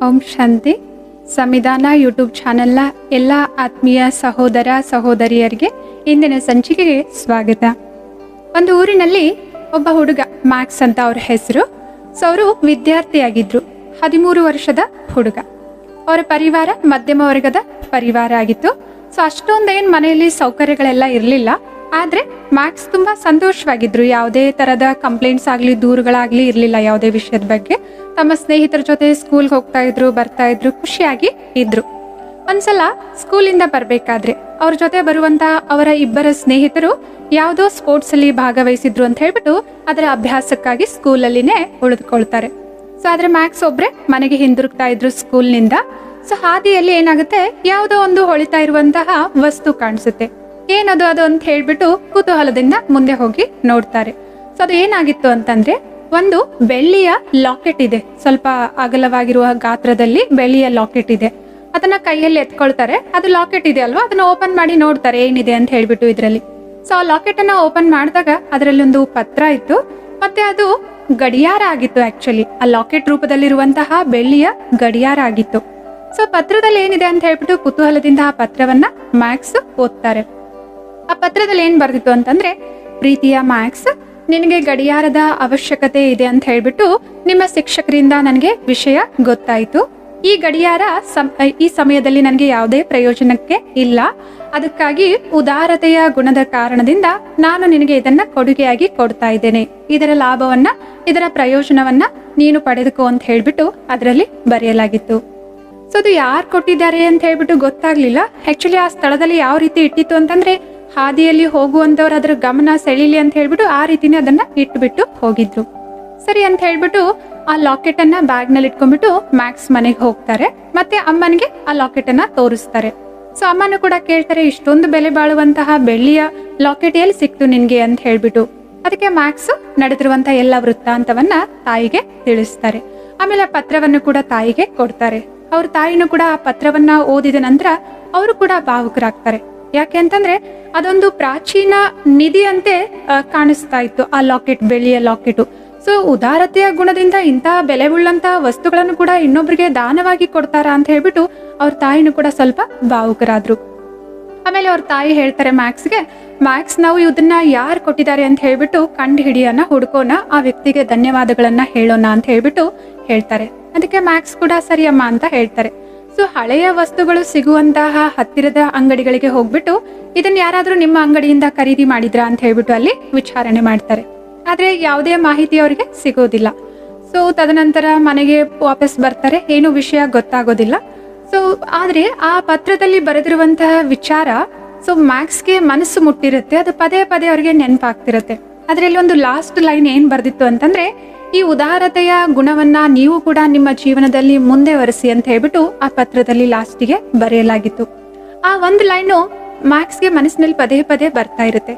ಓಂ ಶಾಂತಿ. ಸಂವಿಧಾನ ಯೂಟ್ಯೂಬ್ ಚಾನೆಲ್ನ ಎಲ್ಲ ಆತ್ಮೀಯ ಸಹೋದರ ಸಹೋದರಿಯರಿಗೆ ಇಂದಿನ ಸಂಚಿಕೆಗೆ ಸ್ವಾಗತ. ಒಂದು ಊರಿನಲ್ಲಿ ಒಬ್ಬ ಹುಡುಗ, ಮ್ಯಾಕ್ಸ್ ಅಂತ ಅವ್ರ ಹೆಸರು. ಸೊ ಅವರು ವಿದ್ಯಾರ್ಥಿಯಾಗಿದ್ರು, 13 ವರ್ಷದ ಹುಡುಗ. ಅವರ ಪರಿವಾರ ಮಧ್ಯಮ ವರ್ಗದ ಪರಿವಾರ ಆಗಿತ್ತು. ಸೊ ಅಷ್ಟೊಂದೇನು ಮನೆಯಲ್ಲಿ ಸೌಕರ್ಯಗಳೆಲ್ಲ ಇರಲಿಲ್ಲ. ಆದರೆ ಮ್ಯಾಕ್ಸ್ ತುಂಬ ಸಂತೋಷವಾಗಿದ್ರು. ಯಾವುದೇ ಥರದ ಕಂಪ್ಲೇಂಟ್ಸ್ ಆಗಲಿ ದೂರುಗಳಾಗಲಿ ಇರಲಿಲ್ಲ ಯಾವುದೇ ವಿಷಯದ ಬಗ್ಗೆ. ತಮ್ಮ ಸ್ನೇಹಿತರ ಜೊತೆ ಸ್ಕೂಲ್ಗೆ ಹೋಗ್ತಾ ಇದ್ರು, ಬರ್ತಾ ಇದ್ರು, ಖುಷಿಯಾಗಿ ಇದ್ರು. ಒಂದ್ಸಲ ಸ್ಕೂಲಿಂದ ಬರಬೇಕಾದ್ರೆ ಅವ್ರ ಜೊತೆ ಬರುವಂಥ ಅವರ ಇಬ್ಬರ ಸ್ನೇಹಿತರು ಯಾವುದೋ ಸ್ಪೋರ್ಟ್ಸಲ್ಲಿ ಭಾಗವಹಿಸಿದ್ರು ಅಂತ ಹೇಳ್ಬಿಟ್ಟು ಅದರ ಅಭ್ಯಾಸಕ್ಕಾಗಿ ಸ್ಕೂಲಲ್ಲಿನೇ ಉಳಿದುಕೊಳ್ತಾರೆ. ಸೊ ಆದರೆ ಮ್ಯಾಕ್ಸ್ ಒಬ್ಬರೇ ಮನೆಗೆ ಹಿಂದಿರುಗ್ತಾ ಇದ್ರು ಸ್ಕೂಲ್ನಿಂದ. ಸೊ ಹಾದಿಯಲ್ಲಿ ಏನಾಗುತ್ತೆ, ಯಾವುದೋ ಒಂದು ಹೊಳಿತಾ ಇರುವಂತಹ ವಸ್ತು ಕಾಣಿಸುತ್ತೆ. ಏನದು ಅದು ಅಂತ ಹೇಳ್ಬಿಟ್ಟು ಕುತೂಹಲದಿಂದ ಮುಂದೆ ಹೋಗಿ ನೋಡ್ತಾರೆ. ಸೊ ಅದು ಏನಾಗಿತ್ತು ಅಂತಂದ್ರೆ, ಒಂದು ಬೆಳ್ಳಿಯ ಲಾಕೆಟ್ ಇದೆ, ಸ್ವಲ್ಪ ಅಗಲವಾಗಿರುವ ಗಾತ್ರದಲ್ಲಿ ಬೆಳ್ಳಿಯ ಲಾಕೆಟ್ ಇದೆ. ಅದನ್ನ ಕೈಯಲ್ಲಿ ಎತ್ಕೊಳ್ತಾರೆ. ಅದು ಲಾಕೆಟ್ ಇದೆ ಅಲ್ವಾ, ಅದನ್ನ ಓಪನ್ ಮಾಡಿ ನೋಡ್ತಾರೆ ಏನಿದೆ ಅಂತ ಹೇಳ್ಬಿಟ್ಟು ಇದರಲ್ಲಿ. ಸೊ ಆ ಲಾಕೆಟ್ ಅನ್ನ ಓಪನ್ ಮಾಡಿದಾಗ ಅದರಲ್ಲಿ ಒಂದು ಪತ್ರ ಇತ್ತು, ಮತ್ತೆ ಅದು ಗಡಿಯಾರ ಆಗಿತ್ತು. ಆಕ್ಚುಲಿ ಆ ಲಾಕೆಟ್ ರೂಪದಲ್ಲಿರುವಂತಹ ಬೆಳ್ಳಿಯ ಗಡಿಯಾರ ಆಗಿತ್ತು. ಸೊ ಪತ್ರದಲ್ಲಿ ಏನಿದೆ ಅಂತ ಹೇಳ್ಬಿಟ್ಟು ಕುತೂಹಲದಿಂದ ಆ ಪತ್ರವನ್ನ ಮ್ಯಾಕ್ಸ್ ಓದ್ತಾರೆ. ಆ ಪತ್ರದಲ್ಲಿ ಏನ್ ಬರ್ದಿತ್ತು ಅಂತಂದ್ರೆ, ಪ್ರೀತಿಯ ಮ್ಯಾಕ್ಸ್, ನಿನಗೆ ಗಡಿಯಾರದ ಅವಶ್ಯಕತೆ ಇದೆ ಅಂತ ಹೇಳ್ಬಿಟ್ಟು ನಿಮ್ಮ ಶಿಕ್ಷಕರಿಂದ ನನಗೆ ವಿಷಯ ಗೊತ್ತಾಯಿತು. ಈ ಗಡಿಯಾರ ಈ ಸಮಯದಲ್ಲಿ ನನಗೆ ಯಾವುದೇ ಪ್ರಯೋಜನಕ್ಕೆ ಇಲ್ಲ. ಅದಕ್ಕಾಗಿ ಉದಾರತೆಯ ಗುಣದ ಕಾರಣದಿಂದ ನಾನು ನಿನಗೆ ಇದನ್ನ ಕೊಡುಗೆಯಾಗಿ ಕೊಡ್ತಾ ಇದ್ದೇನೆ. ಇದರ ಲಾಭವನ್ನ, ಇದರ ಪ್ರಯೋಜನವನ್ನ ನೀನು ಪಡೆದುಕೋ ಅಂತ ಹೇಳ್ಬಿಟ್ಟು ಅದರಲ್ಲಿ ಬರೆಯಲಾಗಿತ್ತು. ಸೊ ಅದು ಯಾರು ಕೊಟ್ಟಿದ್ದಾರೆ ಅಂತ ಹೇಳ್ಬಿಟ್ಟು ಗೊತ್ತಾಗ್ಲಿಲ್ಲ. ಆಕ್ಚುಲಿ ಆ ಸ್ಥಳದಲ್ಲಿ ಯಾವ ರೀತಿ ಇಟ್ಟಿತ್ತು ಅಂತಂದ್ರೆ, ಹಾದಿಯಲ್ಲಿ ಹೋಗುವಂತವ್ರು ಅದರ ಗಮನ ಸೆಳೀಲಿ ಅಂತ ಹೇಳ್ಬಿಟ್ಟು ಆ ರೀತಿನೇ ಅದನ್ನ ಇಟ್ಬಿಟ್ಟು ಹೋಗಿದ್ರು. ಸರಿ ಅಂತ ಹೇಳ್ಬಿಟ್ಟು ಆ ಲಾಕೆಟ್ ಅನ್ನ ಬ್ಯಾಗ್ ನಲ್ಲಿ ಇಟ್ಕೊಂಡ್ಬಿಟ್ಟು ಮ್ಯಾಕ್ಸ್ ಮನೆಗೆ ಹೋಗ್ತಾರೆ. ಮತ್ತೆ ಅಮ್ಮನಿಗೆ ಆ ಲಾಕೆಟ್ ಅನ್ನ ತೋರಿಸ್ತಾರೆ. ಸೊ ಅಮ್ಮನೂ ಕೂಡ ಕೇಳ್ತಾರೆ, ಇಷ್ಟೊಂದು ಬೆಲೆ ಬಾಳುವಂತಹ ಬೆಳ್ಳಿಯ ಲಾಕೆಟ್ ಎಲ್ಲಿ ಸಿಕ್ತು ನಿನ್ಗೆ ಅಂತ ಹೇಳ್ಬಿಟ್ಟು. ಅದಕ್ಕೆ ಮ್ಯಾಕ್ಸ್ ನಡೆದಿರುವಂತಹ ಎಲ್ಲ ವೃತ್ತಾಂತವನ್ನ ತಾಯಿಗೆ ತಿಳಿಸ್ತಾರೆ. ಆಮೇಲೆ ಆ ಪತ್ರವನ್ನು ಕೂಡ ತಾಯಿಗೆ ಕೊಡ್ತಾರೆ. ಅವ್ರ ತಾಯಿನೂ ಕೂಡ ಆ ಪತ್ರವನ್ನ ಓದಿದ ನಂತರ ಅವರು ಕೂಡ ಭಾವುಕರಾಗ್ತಾರೆ. ಯಾಕೆ ಅಂತಂದ್ರೆ ಅದೊಂದು ಪ್ರಾಚೀನ ನಿಧಿಯಂತೆ ಕಾಣಿಸ್ತಾ ಇತ್ತು ಆ ಲಾಕೆಟ್, ಬೆಳ್ಳಿಯ ಲಾಕೆಟ್. ಸೊ ಉದಾರತೆಯ ಗುಣದಿಂದ ಇಂತಹ ಬೆಲೆ ಉಳ್ಳಂತಹ ವಸ್ತುಗಳನ್ನು ಕೂಡ ಇನ್ನೊಬ್ರಿಗೆ ದಾನವಾಗಿ ಕೊಡ್ತಾರಾ ಅಂತ ಹೇಳ್ಬಿಟ್ಟು ಅವ್ರ ತಾಯಿನೂ ಕೂಡ ಸ್ವಲ್ಪ ಭಾವುಕರಾದ್ರು. ಆಮೇಲೆ ಅವ್ರ ತಾಯಿ ಹೇಳ್ತಾರೆ ಮ್ಯಾಕ್ಸ್ಗೆ, ಮ್ಯಾಕ್ಸ್ ನಾವು ಇದನ್ನ ಯಾರು ಕೊಟ್ಟಿದ್ದಾರೆ ಅಂತ ಹೇಳ್ಬಿಟ್ಟು ಕಂಡು ಹಿಡಿಯೋಣ, ಹುಡ್ಕೋಣ, ಆ ವ್ಯಕ್ತಿಗೆ ಧನ್ಯವಾದಗಳನ್ನ ಹೇಳೋಣ ಅಂತ ಹೇಳ್ಬಿಟ್ಟು ಹೇಳ್ತಾರೆ. ಅದಕ್ಕೆ ಮ್ಯಾಕ್ಸ್ ಕೂಡ ಸರಿ ಅಮ್ಮ ಅಂತ ಹೇಳ್ತಾರೆ. ಸೊ ಹಳೆಯ ವಸ್ತುಗಳು ಸಿಗುವಂತಹ ಹತ್ತಿರದ ಅಂಗಡಿಗಳಿಗೆ ಹೋಗ್ಬಿಟ್ಟು ಇದನ್ನ ಯಾರಾದ್ರೂ ನಿಮ್ಮ ಅಂಗಡಿಯಿಂದ ಖರೀದಿ ಮಾಡಿದ್ರಾ ಅಂತ ಹೇಳ್ಬಿಟ್ಟು ಅಲ್ಲಿ ವಿಚಾರಣೆ ಮಾಡ್ತಾರೆ. ಆದ್ರೆ ಯಾವುದೇ ಮಾಹಿತಿ ಅವರಿಗೆ ಸಿಗೋದಿಲ್ಲ. ಸೊ ತದನಂತರ ಮನೆಗೆ ವಾಪಸ್ ಬರ್ತಾರೆ, ಏನು ವಿಷಯ ಗೊತ್ತಾಗೋದಿಲ್ಲ. ಸೊ ಆದ್ರೆ ಆ ಪತ್ರದಲ್ಲಿ ಬರೆದಿರುವಂತಹ ವಿಚಾರ ಸೊ ಮ್ಯಾಕ್ಸ್ಗೆ ಮನಸ್ಸು ಮುಟ್ಟಿರುತ್ತೆ. ಅದು ಪದೇ ಪದೇ ಅವ್ರಿಗೆ ನೆನಪಾಗ್ತಿರುತ್ತೆ. ಅದ್ರಲ್ಲಿ ಒಂದು ಲಾಸ್ಟ್ ಲೈನ್ ಏನ್ ಬರ್ದಿತ್ತು ಅಂತಂದ್ರೆ, ಈ ಉದಾರತೆಯ ಗುಣವನ್ನ ನೀವು ಕೂಡ ನಿಮ್ಮ ಜೀವನದಲ್ಲಿ ಮುಂದೆ ವರೆಸಿ ಅಂತ ಹೇಳ್ಬಿಟ್ಟು ಆ ಪತ್ರದಲ್ಲಿ ಲಾಸ್ಟಿಗೆ ಬರೆಯಲಾಗಿತ್ತು. ಆ ಒಂದು ಲೈನು ಮ್ಯಾಕ್ಸ್ಗೆ ಮನಸ್ಸಿನಲ್ಲಿ ಪದೇ ಪದೇ ಬರ್ತಾ ಇರುತ್ತೆ.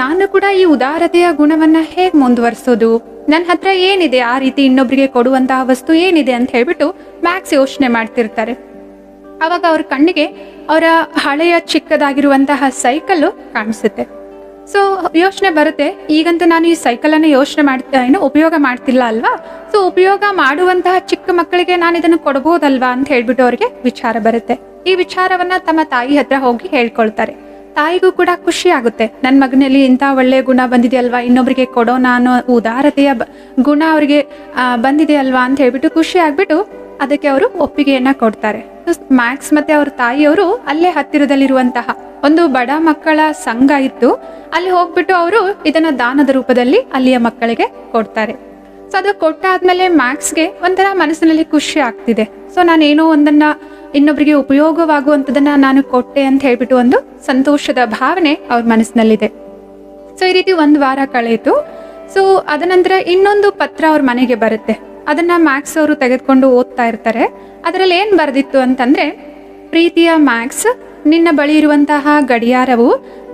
ನಾನು ಕೂಡ ಈ ಉದಾರತೆಯ ಗುಣವನ್ನ ಹೇಗ್ ಮುಂದುವರಿಸೋದು, ನನ್ನ ಹತ್ರ ಏನಿದೆ ಆ ರೀತಿ ಇನ್ನೊಬ್ರಿಗೆ ಕೊಡುವಂತಹ ವಸ್ತು ಏನಿದೆ ಅಂತ ಹೇಳ್ಬಿಟ್ಟು ಮ್ಯಾಕ್ಸ್ ಯೋಚನೆ ಮಾಡ್ತಿರ್ತಾರೆ. ಅವಾಗ ಅವ್ರ ಕಣ್ಣಿಗೆ ಅವರ ಹಳೆಯ ಚಿಕ್ಕದಾಗಿರುವಂತಹ ಸೈಕಲ್ಲು ಕಾಣಿಸುತ್ತೆ. ಸೊ ಯೋಚನೆ ಬರುತ್ತೆ, ಈಗಂತೂ ನಾನು ಈ ಸೈಕಲ್ ಅನ್ನು ಉಪಯೋಗ ಮಾಡ್ತಿಲ್ಲ ಅಲ್ವಾ. ಸೊ ಉಪಯೋಗ ಮಾಡುವಂತಹ ಚಿಕ್ಕ ಮಕ್ಕಳಿಗೆ ನಾನು ಇದನ್ನು ಕೊಡಬಹುದಲ್ವಾ ಅಂತ ಹೇಳ್ಬಿಟ್ಟು ಅವ್ರಿಗೆ ವಿಚಾರ ಬರುತ್ತೆ. ಈ ವಿಚಾರವನ್ನ ತಮ್ಮ ತಾಯಿ ಹತ್ರ ಹೋಗಿ ಹೇಳ್ಕೊಳ್ತಾರೆ. ತಾಯಿಗೂ ಕೂಡ ಖುಷಿ ಆಗುತ್ತೆ, ನನ್ನ ಮಗನಲ್ಲಿ ಇಂಥ ಒಳ್ಳೆ ಗುಣ ಬಂದಿದೆ ಅಲ್ವಾ, ಇನ್ನೊಬ್ರಿಗೆ ಕೊಡೋಣ ಅನ್ನೋ ಉದಾರತೆಯ ಗುಣ ಅವ್ರಿಗೆ ಬಂದಿದೆ ಅಲ್ವಾ ಅಂತ ಹೇಳ್ಬಿಟ್ಟು ಖುಷಿ ಆಗ್ಬಿಟ್ಟು ಅದಕ್ಕೆ ಅವರು ಒಪ್ಪಿಗೆಯನ್ನ ಕೊಡ್ತಾರೆ. ಮ್ಯಾಕ್ಸ್ ಮತ್ತೆ ಅವ್ರ ತಾಯಿಯವರು ಅಲ್ಲೇ ಹತ್ತಿರದಲ್ಲಿರುವಂತಹ ಒಂದು ಬಡ ಮಕ್ಕಳ ಸಂಘ ಇತ್ತು, ಅಲ್ಲಿ ಹೋಗ್ಬಿಟ್ಟು ಅವರು ಇದನ್ನ ದಾನದ ರೂಪದಲ್ಲಿ ಅಲ್ಲಿಯ ಮಕ್ಕಳಿಗೆ ಕೊಡ್ತಾರೆ. ಸೊ ಅದು ಕೊಟ್ಟಾದ್ಮೇಲೆ ಮ್ಯಾಕ್ಸ್ಗೆ ಒಂಥರ ಮನಸ್ಸಿನಲ್ಲಿ ಖುಷಿ ಆಗ್ತಿದೆ. ಸೊ ನಾನೇನೋ ಒಂದನ್ನ ಇನ್ನೊಬ್ರಿಗೆ ಉಪಯೋಗವಾಗುವಂಥದ್ದನ್ನ ನಾನು ಕೊಟ್ಟೆ ಅಂತ ಹೇಳ್ಬಿಟ್ಟು ಒಂದು ಸಂತೋಷದ ಭಾವನೆ ಅವ್ರ ಮನಸ್ಸಿನಲ್ಲಿದೆ. ಸೊ ಈ ರೀತಿ 1 ವಾರ ಕಳೆಯಿತು. ಸೊ ಅದ ನಂತರ ಇನ್ನೊಂದು ಪತ್ರ ಅವ್ರ ಮನೆಗೆ ಬರುತ್ತೆ. ಅದನ್ನ ಮ್ಯಾಕ್ಸ್ ಅವರು ತೆಗೆದುಕೊಂಡು ಓದ್ತಾ ಇರ್ತಾರೆ. ಅದರಲ್ಲಿ ಏನ್ ಬರ್ದಿತ್ತು ಅಂತಂದ್ರೆ, ಪ್ರೀತಿಯ ಮ್ಯಾಕ್ಸ್, ನಿನ್ನ ಬಳಿ ಇರುವಂತಹ ಗಡಿಯಾರವು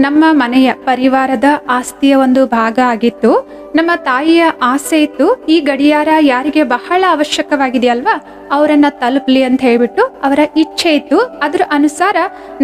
ನಮ್ಮ ಮನೆಯ ಪರಿವಾರದ ಆಸ್ತಿಯ ಒಂದು ಭಾಗ ಆಗಿತ್ತು. ನಮ್ಮ ತಾಯಿಯ ಆಸೆ ಇತ್ತು, ಈ ಗಡಿಯಾರ ಯಾರಿಗೆ ಬಹಳ ಅವಶ್ಯಕವಾಗಿದೆಯಲ್ವಾ ಅವರನ್ನ ತಲುಪಲಿ ಅಂತ ಹೇಳ್ಬಿಟ್ಟು ಅವರ ಇಚ್ಛೆ ಇತ್ತು. ಅದರ ಅನುಸಾರ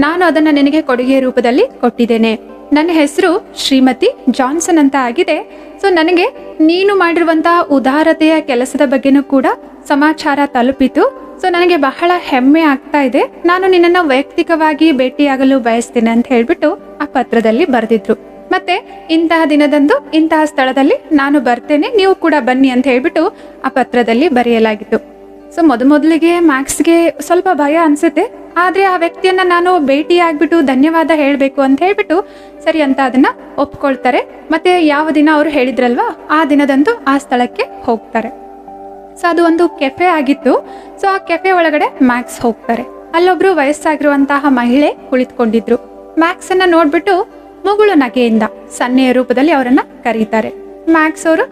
ನಾನು ಅದನ್ನ ನಿನಗೆ ಕೊಡುಗೆ ರೂಪದಲ್ಲಿ ಕೊಟ್ಟಿದ್ದೇನೆ. ನನ್ನ ಹೆಸರು ಶ್ರೀಮತಿ ಜಾನ್ಸನ್ ಅಂತ ಆಗಿದೆ. ಸೊ ನನಗೆ ನೀನು ಮಾಡಿರುವಂತಹ ಉದಾರತೆಯ ಕೆಲಸದ ಬಗ್ಗೆನೂ ಕೂಡ ಸಮಾಚಾರ ತಲುಪಿತು. ಸೊ ನನಗೆ ಬಹಳ ಹೆಮ್ಮೆ ಆಗ್ತಾ ಇದೆ. ನಾನು ನಿನ್ನನ್ನು ವೈಯಕ್ತಿಕವಾಗಿ ಭೇಟಿಯಾಗಲು ಬಯಸ್ತೇನೆ ಅಂತ ಹೇಳ್ಬಿಟ್ಟು ಆ ಪತ್ರದಲ್ಲಿ ಬರೆದಿದ್ರು. ಮತ್ತೆ ಇಂತಹ ದಿನದಂದು ಇಂತಹ ಸ್ಥಳದಲ್ಲಿ ನಾನು ಬರ್ತೇನೆ, ನೀವು ಕೂಡ ಬನ್ನಿ ಅಂತ ಹೇಳ್ಬಿಟ್ಟು ಆ ಪತ್ರದಲ್ಲಿ ಬರೆಯಲಾಗಿತ್ತು. ಸೊ ಮೊದಲಿಗೆ ಮ್ಯಾಕ್ಸ್ಗೆ ಸ್ವಲ್ಪ ಭಯ ಅನ್ಸುತ್ತೆ. ಆದ್ರೆ ಆ ವ್ಯಕ್ತಿಯನ್ನ ನಾನು ಭೇಟಿ ಆಗ್ಬಿಟ್ಟು ಧನ್ಯವಾದ ಹೇಳಬೇಕು ಅಂತ ಹೇಳ್ಬಿಟ್ಟು ಸರಿ ಅಂತ ಅದನ್ನ ಒಪ್ಕೊಳ್ತಾರೆ. ಮತ್ತೆ ಯಾವ ದಿನ ಅವರು ಹೇಳಿದ್ರಲ್ವಾ ಆ ದಿನದಂದು ಆ ಸ್ಥಳಕ್ಕೆ ಹೋಗ್ತಾರೆ. ಸೊ ಅದು ಒಂದು ಕೆಫೆ ಆಗಿತ್ತು. ಸೊ ಆ ಕೆಫೆ ಒಳಗಡೆ ಮ್ಯಾಕ್ಸ್ ಹೋಗ್ತಾರೆ. ಅಲ್ಲೊಬ್ರು ವಯಸ್ಸಾಗಿರುವಂತಹ ಮಹಿಳೆ ಕುಳಿತುಕೊಂಡಿದ್ರು. ಮ್ಯಾಕ್ಸ್ ಅನ್ನ ನೋಡ್ಬಿಟ್ಟು ಮುಗುಳು ನಗೆಯಿಂದ ಸನ್ನೆಯ ರೂಪದಲ್ಲಿ ಅವರನ್ನ ಕರೀತಾರೆ. ಮ್ಯಾಕ್ಸ್ ಅವರು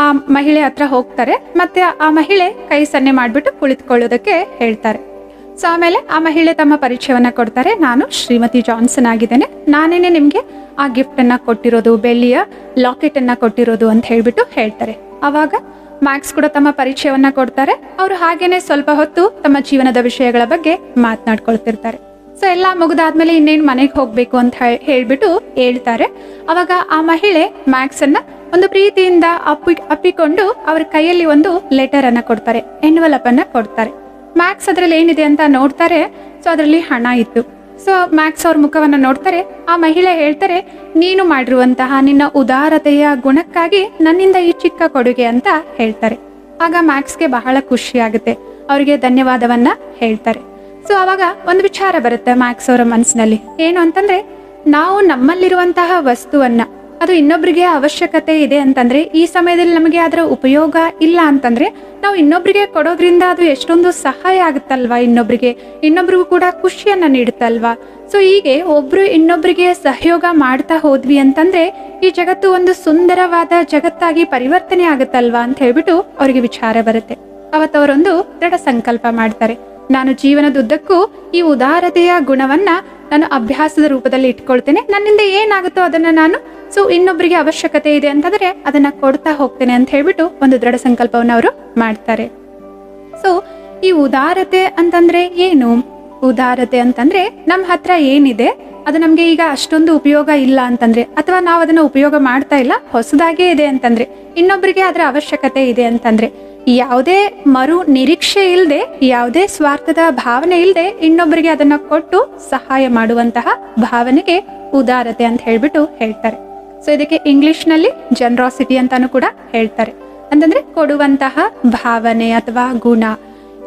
ಆ ಮಹಿಳೆ ಹತ್ರ ಹೋಗ್ತಾರೆ. ಮತ್ತೆ ಆ ಮಹಿಳೆ ಕೈ ಸನ್ನೆ ಮಾಡ್ಬಿಟ್ಟು ಕುಳಿತುಕೊಳ್ಳೋದಕ್ಕೆ ಹೇಳ್ತಾರೆ. ಸೊ ಆಮೇಲೆ ಆ ಮಹಿಳೆ ತಮ್ಮ ಪರಿಚಯವನ್ನ ಕೊಡ್ತಾರೆ. ನಾನು ಶ್ರೀಮತಿ ಜಾನ್ಸನ್ ಆಗಿದ್ದೇನೆ, ನಾನೇನೆ ನಿಮ್ಗೆ ಆ ಗಿಫ್ಟ್ ಅನ್ನ ಕೊಟ್ಟಿರೋದು, ಬೆಳ್ಳಿಯ ಲಾಕೆಟ್ ಅನ್ನ ಕೊಟ್ಟಿರೋದು ಅಂತ ಹೇಳ್ಬಿಟ್ಟು ಹೇಳ್ತಾರೆ. ಅವಾಗ ಮ್ಯಾಕ್ಸ್ ಕೂಡ ತಮ್ಮ ಪರಿಚಯವನ್ನ ಕೊಡ್ತಾರೆ. ಅವರು ಹಾಗೇನೆ ಸ್ವಲ್ಪ ಹೊತ್ತು ತಮ್ಮ ಜೀವನದ ವಿಷಯಗಳ ಬಗ್ಗೆ ಮಾತನಾಡ್ಕೊಳ್ತಿರ್ತಾರೆ. ಸೊ ಎಲ್ಲ ಮುಗಿದಾದ್ಮೇಲೆ ಇನ್ನೇನು ಮನೆಗೆ ಹೋಗ್ಬೇಕು ಅಂತ ಹೇಳ್ಬಿಟ್ಟು ಹೇಳ್ತಾರೆ. ಅವಾಗ ಆ ಮಹಿಳೆ ಮ್ಯಾಕ್ಸ್ ಅನ್ನ ಒಂದು ಪ್ರೀತಿಯಿಂದ ಅಪ್ಪಿಕೊಂಡು ಅವ್ರ ಕೈಯಲ್ಲಿ ಒಂದು ಲೆಟರ್ ಅನ್ನ ಕೊಡ್ತಾರೆ, ಎನ್ವಲಪ್ ಅನ್ನ ಕೊಡ್ತಾರೆ. ಮ್ಯಾಕ್ಸ್ ಅದ್ರಲ್ಲಿ ಏನಿದೆ ಅಂತ ನೋಡ್ತಾರೆ. ಸೊ ಅದರಲ್ಲಿ ಹಣ ಇತ್ತು. ಸೊ ಮ್ಯಾಕ್ಸ್ ಅವ್ರ ಮುಖವನ್ನ ನೋಡ್ತಾರೆ. ಆ ಮಹಿಳೆ ಹೇಳ್ತಾರೆ, ನೀನು ಮಾಡಿರುವಂತಹ ನಿನ್ನ ಉದಾರತೆಯ ಗುಣಕ್ಕಾಗಿ ನನ್ನಿಂದ ಈ ಚಿಕ್ಕ ಕೊಡುಗೆ ಅಂತ ಹೇಳ್ತಾರೆ. ಆಗ ಮ್ಯಾಕ್ಸ್ಗೆ ಬಹಳ ಖುಷಿ ಆಗುತ್ತೆ. ಅವರಿಗೆ ಧನ್ಯವಾದವನ್ನ ಹೇಳ್ತಾರೆ. ಸೊ ಅವಾಗ ಒಂದು ವಿಚಾರ ಬರುತ್ತೆ ಮ್ಯಾಕ್ಸ್ ಅವರ ಮನಸ್ಸಿನಲ್ಲಿ. ಏನು ಅಂತಂದ್ರೆ, ನಾವು ನಮ್ಮಲ್ಲಿರುವಂತಹ ವಸ್ತುವನ್ನ ಅದು ಇನ್ನೊಬ್ರಿಗೆ ಅವಶ್ಯಕತೆ ಇದೆ ಅಂತಂದ್ರೆ, ಈ ಸಮಯದಲ್ಲಿ ನಮಗೆ ಅದರ ಉಪಯೋಗ ಇಲ್ಲ ಅಂತಂದ್ರೆ ನಾವು ಇನ್ನೊಬ್ರಿಗೆ ಕೊಡೋದ್ರಿಂದ ಅದು ಎಷ್ಟೊಂದು ಸಹಾಯ ಆಗುತ್ತಲ್ವಾ, ಇನ್ನೊಬ್ರಿಗೂ ಕೂಡ ಖುಷಿಯನ್ನ ನೀಡುತ್ತಲ್ವಾ. ಸೊ ಹೀಗೆ ಒಬ್ರು ಇನ್ನೊಬ್ರಿಗೆ ಸಹಯೋಗ ಮಾಡ್ತಾ ಹೋದ್ವಿ ಅಂತಂದ್ರೆ ಈ ಜಗತ್ತು ಒಂದು ಸುಂದರವಾದ ಜಗತ್ತಾಗಿ ಪರಿವರ್ತನೆ ಆಗುತ್ತಲ್ವಾ ಅಂತ ಹೇಳ್ಬಿಟ್ಟು ಅವ್ರಿಗೆ ವಿಚಾರ ಬರುತ್ತೆ. ಅವತ್ತವರೊಂದು ದೃಢ ಸಂಕಲ್ಪ ಮಾಡ್ತಾರೆ, ನಾನು ಜೀವನದುದ್ದಕ್ಕೂ ಈ ಉದಾರತೆಯ ಗುಣವನ್ನ ನಾನು ಅಭ್ಯಾಸದ ರೂಪದಲ್ಲಿ ಇಟ್ಕೊಳ್ತೇನೆ. ನನ್ನಿಂದ ಏನಾಗುತ್ತೋ ಅದನ್ನ ನಾನು ಇನ್ನೊಬ್ಬರಿಗೆ ಅವಶ್ಯಕತೆ ಇದೆ ಅಂತಂದ್ರೆ ಅದನ್ನ ಕೊಡ್ತಾ ಹೋಗ್ತೇನೆ ಅಂತ ಹೇಳ್ಬಿಟ್ಟು ಒಂದು ದೃಢ ಸಂಕಲ್ಪವನ್ನು ಅವರು ಮಾಡ್ತಾರೆ. ಸೊ ಈ ಉದಾರತೆ ಅಂತಂದ್ರೆ ಏನು? ಉದಾರತೆ ಅಂತಂದ್ರೆ ನಮ್ಮ ಹತ್ರ ಏನಿದೆ ಅದು ನಮ್ಗೆ ಈಗ ಅಷ್ಟೊಂದು ಉಪಯೋಗ ಇಲ್ಲ ಅಂತಂದ್ರೆ, ಅಥವಾ ನಾವು ಅದನ್ನ ಉಪಯೋಗ ಮಾಡ್ತಾ ಇಲ್ಲ, ಹೊಸದಾಗೇ ಇದೆ ಅಂತಂದ್ರೆ, ಇನ್ನೊಬ್ಬರಿಗೆ ಅದರ ಅವಶ್ಯಕತೆ ಇದೆ ಅಂತಂದ್ರೆ, ಯಾವುದೇ ಮರು ನಿರೀಕ್ಷೆ ಇಲ್ಲದೆ, ಯಾವುದೇ ಸ್ವಾರ್ಥದ ಭಾವನೆ ಇಲ್ಲದೆ ಇನ್ನೊಬ್ಬರಿಗೆ ಅದನ್ನ ಕೊಟ್ಟು ಸಹಾಯ ಮಾಡುವಂತಹ ಭಾವನೆಗೆ ಉದಾರತೆ ಅಂತ ಹೇಳ್ಬಿಟ್ಟು ಹೇಳ್ತಾರೆ. ಸೊ ಇದಕ್ಕೆ ಇಂಗ್ಲಿಷ್ ನಲ್ಲಿ ಜನರಾಸಿಟಿ ಅಂತಾನು ಕೂಡ ಹೇಳ್ತಾರೆ. ಅಂತಂದ್ರೆ ಕೊಡುವಂತಹ ಭಾವನೆ ಅಥವಾ ಗುಣ.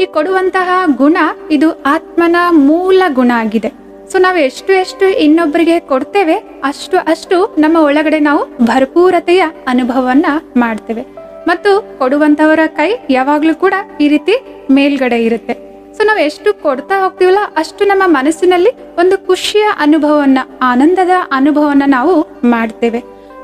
ಈ ಕೊಡುವಂತಹ ಗುಣ ಇದು ಆತ್ಮನ ಮೂಲ ಗುಣ ಆಗಿದೆ. ಸೊ ನಾವು ಎಷ್ಟು ಇನ್ನೊಬ್ಬರಿಗೆ ಕೊಡ್ತೇವೆ ಅಷ್ಟು ನಮ್ಮ ಒಳಗಡೆ ನಾವು ಭರಪೂರತೆಯ ಅನುಭವವನ್ನ ಮಾಡ್ತೇವೆ. ಮತ್ತು ಕೊಡುವಂತವರ ಕೈ ಯಾವಾಗ್ಲೂ ಕೂಡ ಈ ರೀತಿ ಮೇಲ್ಗಡೆ ಇರುತ್ತೆ. ಸೊ ನಾವು ಎಷ್ಟು ಕೊಡ್ತಾ ಹೋಗ್ತೀವಲ್ಲ ಅಷ್ಟು ನಮ್ಮ ಮನಸ್ಸಿನಲ್ಲಿ ಒಂದು ಖುಷಿಯ ಅನುಭವವನ್ನ, ಆನಂದದ ಅನುಭವವನ್ನ ನಾವು ಮಾಡ್ತೇವೆ.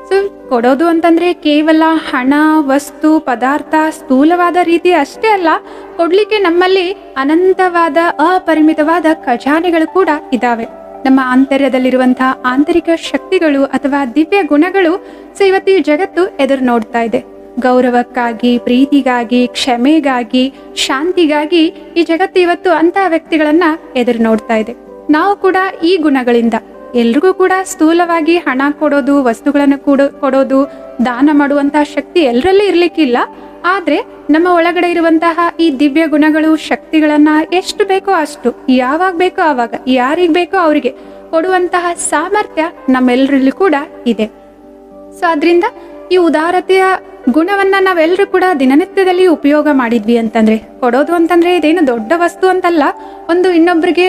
ಸೊ ಕೊಡೋದು ಅಂತಂದ್ರೆ ಕೇವಲ ಹಣ, ವಸ್ತು, ಪದಾರ್ಥ, ಸ್ಥೂಲವಾದ ರೀತಿ ಅಷ್ಟೇ ಅಲ್ಲ, ಕೊಡ್ಲಿಕ್ಕೆ ನಮ್ಮಲ್ಲಿ ಅನಂತವಾದ ಅಪರಿಮಿತವಾದ ಖಜಾನೆಗಳು ಕೂಡ ಇದಾವೆ. ನಮ್ಮ ಆಂತರ್ಯದಲ್ಲಿರುವಂತಹ ಆಂತರಿಕ ಶಕ್ತಿಗಳು ಅಥವಾ ದಿವ್ಯ ಗುಣಗಳು ಸೊ ಇವತ್ತು ಈ ಜಗತ್ತು ಎದುರು ನೋಡ್ತಾ ಇದೆ. ಗೌರವಕ್ಕಾಗಿ, ಪ್ರೀತಿಗಾಗಿ, ಕ್ಷಮೆಗಾಗಿ, ಶಾಂತಿಗಾಗಿ ಈ ಜಗತ್ತು ಇವತ್ತು ಅಂತಹ ವ್ಯಕ್ತಿಗಳನ್ನ ಎದುರು ನೋಡ್ತಾ ಇದೆ. ನಾವು ಕೂಡ ಈ ಗುಣಗಳಿಂದ ಎಲ್ರಿಗೂ ಕೂಡ ಸ್ಥೂಲವಾಗಿ ಹಣ ಕೊಡೋದು, ವಸ್ತುಗಳನ್ನು ಕೊಡೋದು, ದಾನ ಮಾಡುವಂತಹ ಶಕ್ತಿ ಎಲ್ಲರಲ್ಲಿ ಇರ್ಲಿಕ್ಕಿಲ್ಲ. ಆದ್ರೆ ನಮ್ಮ ಒಳಗಡೆ ಇರುವಂತಹ ಈ ದಿವ್ಯ ಗುಣಗಳು, ಶಕ್ತಿಗಳನ್ನ ಎಷ್ಟು ಬೇಕೋ ಅಷ್ಟು, ಯಾವಾಗ ಬೇಕೋ ಆವಾಗ, ಯಾರಿಗ್ ಬೇಕೋ ಅವರಿಗೆ ಕೊಡುವಂತಹ ಸಾಮರ್ಥ್ಯ ನಮ್ಮೆಲ್ಲರಲ್ಲಿ ಕೂಡ ಇದೆ. ಸೊ ಅದರಿಂದ ಈ ಉದಾರತೆಯ ಗುಣವನ್ನ ನಾವೆಲ್ಲರೂ ಕೂಡ ದಿನನಿತ್ಯದಲ್ಲಿ ಉಪಯೋಗ ಮಾಡಿದ್ವಿ ಅಂತಂದ್ರೆ, ಕೊಡೋದು ಅಂತಂದ್ರೆ ಇದೇನು ದೊಡ್ಡ ವಸ್ತು ಅಂತಲ್ಲ. ಒಂದು ಇನ್ನೊಬ್ಬರಿಗೆ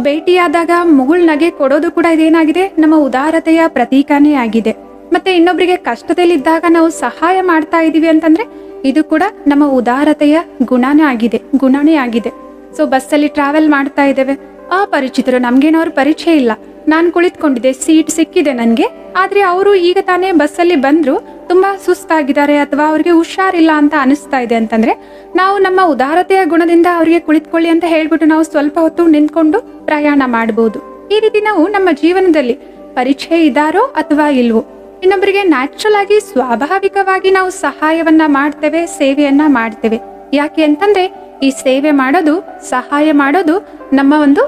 ಭೇಟಿಯಾದಾಗ ಮುಗುಳ್ ನಗೆ ಕೊಡೋದು ಕೂಡ ಇದೇನಾಗಿದೆ, ನಮ್ಮ ಉದಾರತೆಯ ಪ್ರತೀಕನೇ ಆಗಿದೆ. ಮತ್ತೆ ಇನ್ನೊಬ್ಬರಿಗೆ ಕಷ್ಟದಲ್ಲಿದ್ದಾಗ ನಾವು ಸಹಾಯ ಮಾಡ್ತಾ ಇದೀವಿ ಅಂತಂದ್ರೆ ಇದು ಕೂಡ ನಮ್ಮ ಉದಾರತೆಯ ಗುಣನೇ ಆಗಿದೆ. ಸೊ ಬಸ್ಸಲ್ಲಿ ಟ್ರಾವೆಲ್ ಮಾಡ್ತಾ ಇದ್ದೇವೆ, ಅಪರಿಚಿತರು, ನಮ್ಗೇನವ್ರ ಪರಿಚಯ ಇಲ್ಲ, ನಾನು ಕುಳಿತುಕೊಂಡಿದ್ದೆ, ಸೀಟ್ ಸಿಕ್ಕಿದೆ ನನಗೆ. ಆದ್ರೆ ಅವರು ಈಗ ತಾನೇ ಬಸ್ಸಲ್ಲಿ ಬಂದ್ರು, ತುಂಬಾ ಸುಸ್ತಾಗಿದ್ದಾರೆ ಅಥವಾ ಅವ್ರಿಗೆ ಹುಷಾರಿಲ್ಲ ಅಂತ ಅನಿಸ್ತಾ ಇದೆ ಅಂತಂದ್ರೆ ನಾವು ನಮ್ಮ ಉದಾರತೆಯ ಗುಣದಿಂದ ಅವ್ರಿಗೆ ಕುಳಿತುಕೊಳ್ಳಿ ಅಂತ ಹೇಳ್ಬಿಟ್ಟು ನಾವು ಸ್ವಲ್ಪ ಹೊತ್ತು ನಿಂತ್ಕೊಂಡು ಪ್ರಯಾಣ ಮಾಡಬಹುದು. ಈ ರೀತಿ ನಾವು ನಮ್ಮ ಜೀವನದಲ್ಲಿ ಪರಿಚಯ ಇದ್ದಾರೋ ಅಥವಾ ಇಲ್ವೋ ಇನ್ನೊಬ್ಬರಿಗೆ ನ್ಯಾಚುರಲ್ ಆಗಿ, ಸ್ವಾಭಾವಿಕವಾಗಿ ನಾವು ಸಹಾಯವನ್ನ ಮಾಡ್ತೇವೆ, ಸೇವೆಯನ್ನ ಮಾಡ್ತೇವೆ. ಯಾಕೆ ಅಂತಂದ್ರೆ ಈ ಸೇವೆ ಮಾಡೋದು, ಸಹಾಯ ಮಾಡೋದು ನಮ್ಮ ಒಂದು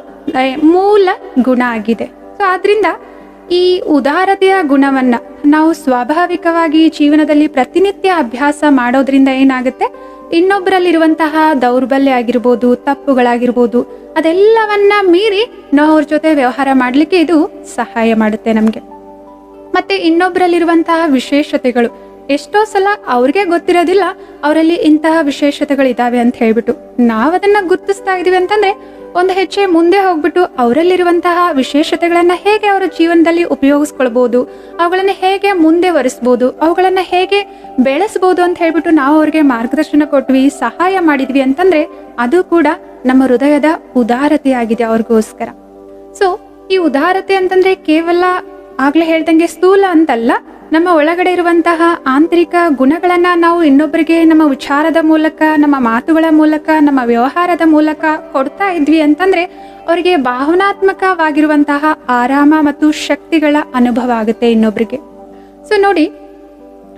ಮೂಲ ಗುಣ ಆಗಿದೆ. ಸೊ ಆದ್ರಿಂದ ಈ ಉದಾರತೆಯ ಗುಣವನ್ನ ನಾವು ಸ್ವಾಭಾವಿಕವಾಗಿ ಜೀವನದಲ್ಲಿ ಪ್ರತಿನಿತ್ಯ ಅಭ್ಯಾಸ ಮಾಡೋದ್ರಿಂದ ಏನಾಗುತ್ತೆ, ಇನ್ನೊಬ್ಬರಲ್ಲಿರುವಂತಹ ದೌರ್ಬಲ್ಯ ಆಗಿರ್ಬೋದು, ತಪ್ಪುಗಳಾಗಿರ್ಬೋದು, ಅದೆಲ್ಲವನ್ನ ಮೀರಿ ನಾವು ಅವ್ರ ಜೊತೆ ವ್ಯವಹಾರ ಮಾಡಲಿಕ್ಕೆ ಇದು ಸಹಾಯ ಮಾಡುತ್ತೆ ನಮಗೆ. ಮತ್ತೆ ಇನ್ನೊಬ್ಬರಲ್ಲಿರುವಂತಹ ವಿಶೇಷತೆಗಳು ಎಷ್ಟೋ ಸಲ ಅವ್ರಿಗೆ ಗೊತ್ತಿರೋದಿಲ್ಲ ಅವರಲ್ಲಿ ಇಂತಹ ವಿಶೇಷತೆಗಳಿದಾವೆ ಅಂತ ಹೇಳ್ಬಿಟ್ಟು. ನಾವದನ್ನ ಗುರುತಿಸ್ತಾ ಇದೀವಿ ಅಂತಂದ್ರೆ ಒಂದು ಹೆಜ್ಜೆ ಮುಂದೆ ಹೋಗ್ಬಿಟ್ಟು ಅವರಲ್ಲಿರುವಂತಹ ವಿಶೇಷತೆಗಳನ್ನ ಹೇಗೆ ಅವರ ಜೀವನದಲ್ಲಿ ಉಪಯೋಗಿಸ್ಕೊಳ್ಬಹುದು, ಅವುಗಳನ್ನ ಹೇಗೆ ಮುಂದೆ ವರಿಸ್ಬೋದು, ಅವುಗಳನ್ನ ಹೇಗೆ ಬೆಳೆಸ್ಬೋದು ಅಂತ ಹೇಳ್ಬಿಟ್ಟು ನಾವು ಅವ್ರಿಗೆ ಮಾರ್ಗದರ್ಶನ ಕೊಟ್ವಿ, ಸಹಾಯ ಮಾಡಿದ್ವಿ ಅಂತಂದ್ರೆ ಅದು ಕೂಡ ನಮ್ಮ ಹೃದಯದ ಉದಾರತೆಯಾಗಿದೆ ಅವ್ರಿಗೋಸ್ಕರ. ಸೊ ಈ ಉದಾರತೆ ಅಂತಂದ್ರೆ ಕೇವಲ ಆಗ್ಲೇ ಹೇಳ್ದಂಗೆ ಸ್ಥೂಲ ಅಂತಲ್ಲ, ನಮ್ಮ ಒಳಗಡೆ ಇರುವಂತಹ ಆಂತರಿಕ ಗುಣಗಳನ್ನ ನಾವು ಇನ್ನೊಬ್ಬರಿಗೆ ನಮ್ಮ ವಿಚಾರದ ಮೂಲಕ, ನಮ್ಮ ಮಾತುಗಳ ಮೂಲಕ, ನಮ್ಮ ವ್ಯವಹಾರದ ಮೂಲಕ ಕೊಡ್ತಾ ಇದ್ವಿ ಅಂತಂದ್ರೆ ಅವರಿಗೆ ಭಾವನಾತ್ಮಕವಾಗಿರುವಂತಹ ಆರಾಮ ಮತ್ತು ಶಕ್ತಿಗಳ ಅನುಭವ ಆಗುತ್ತೆ ಇನ್ನೊಬ್ರಿಗೆ. ಸೊ ನೋಡಿ,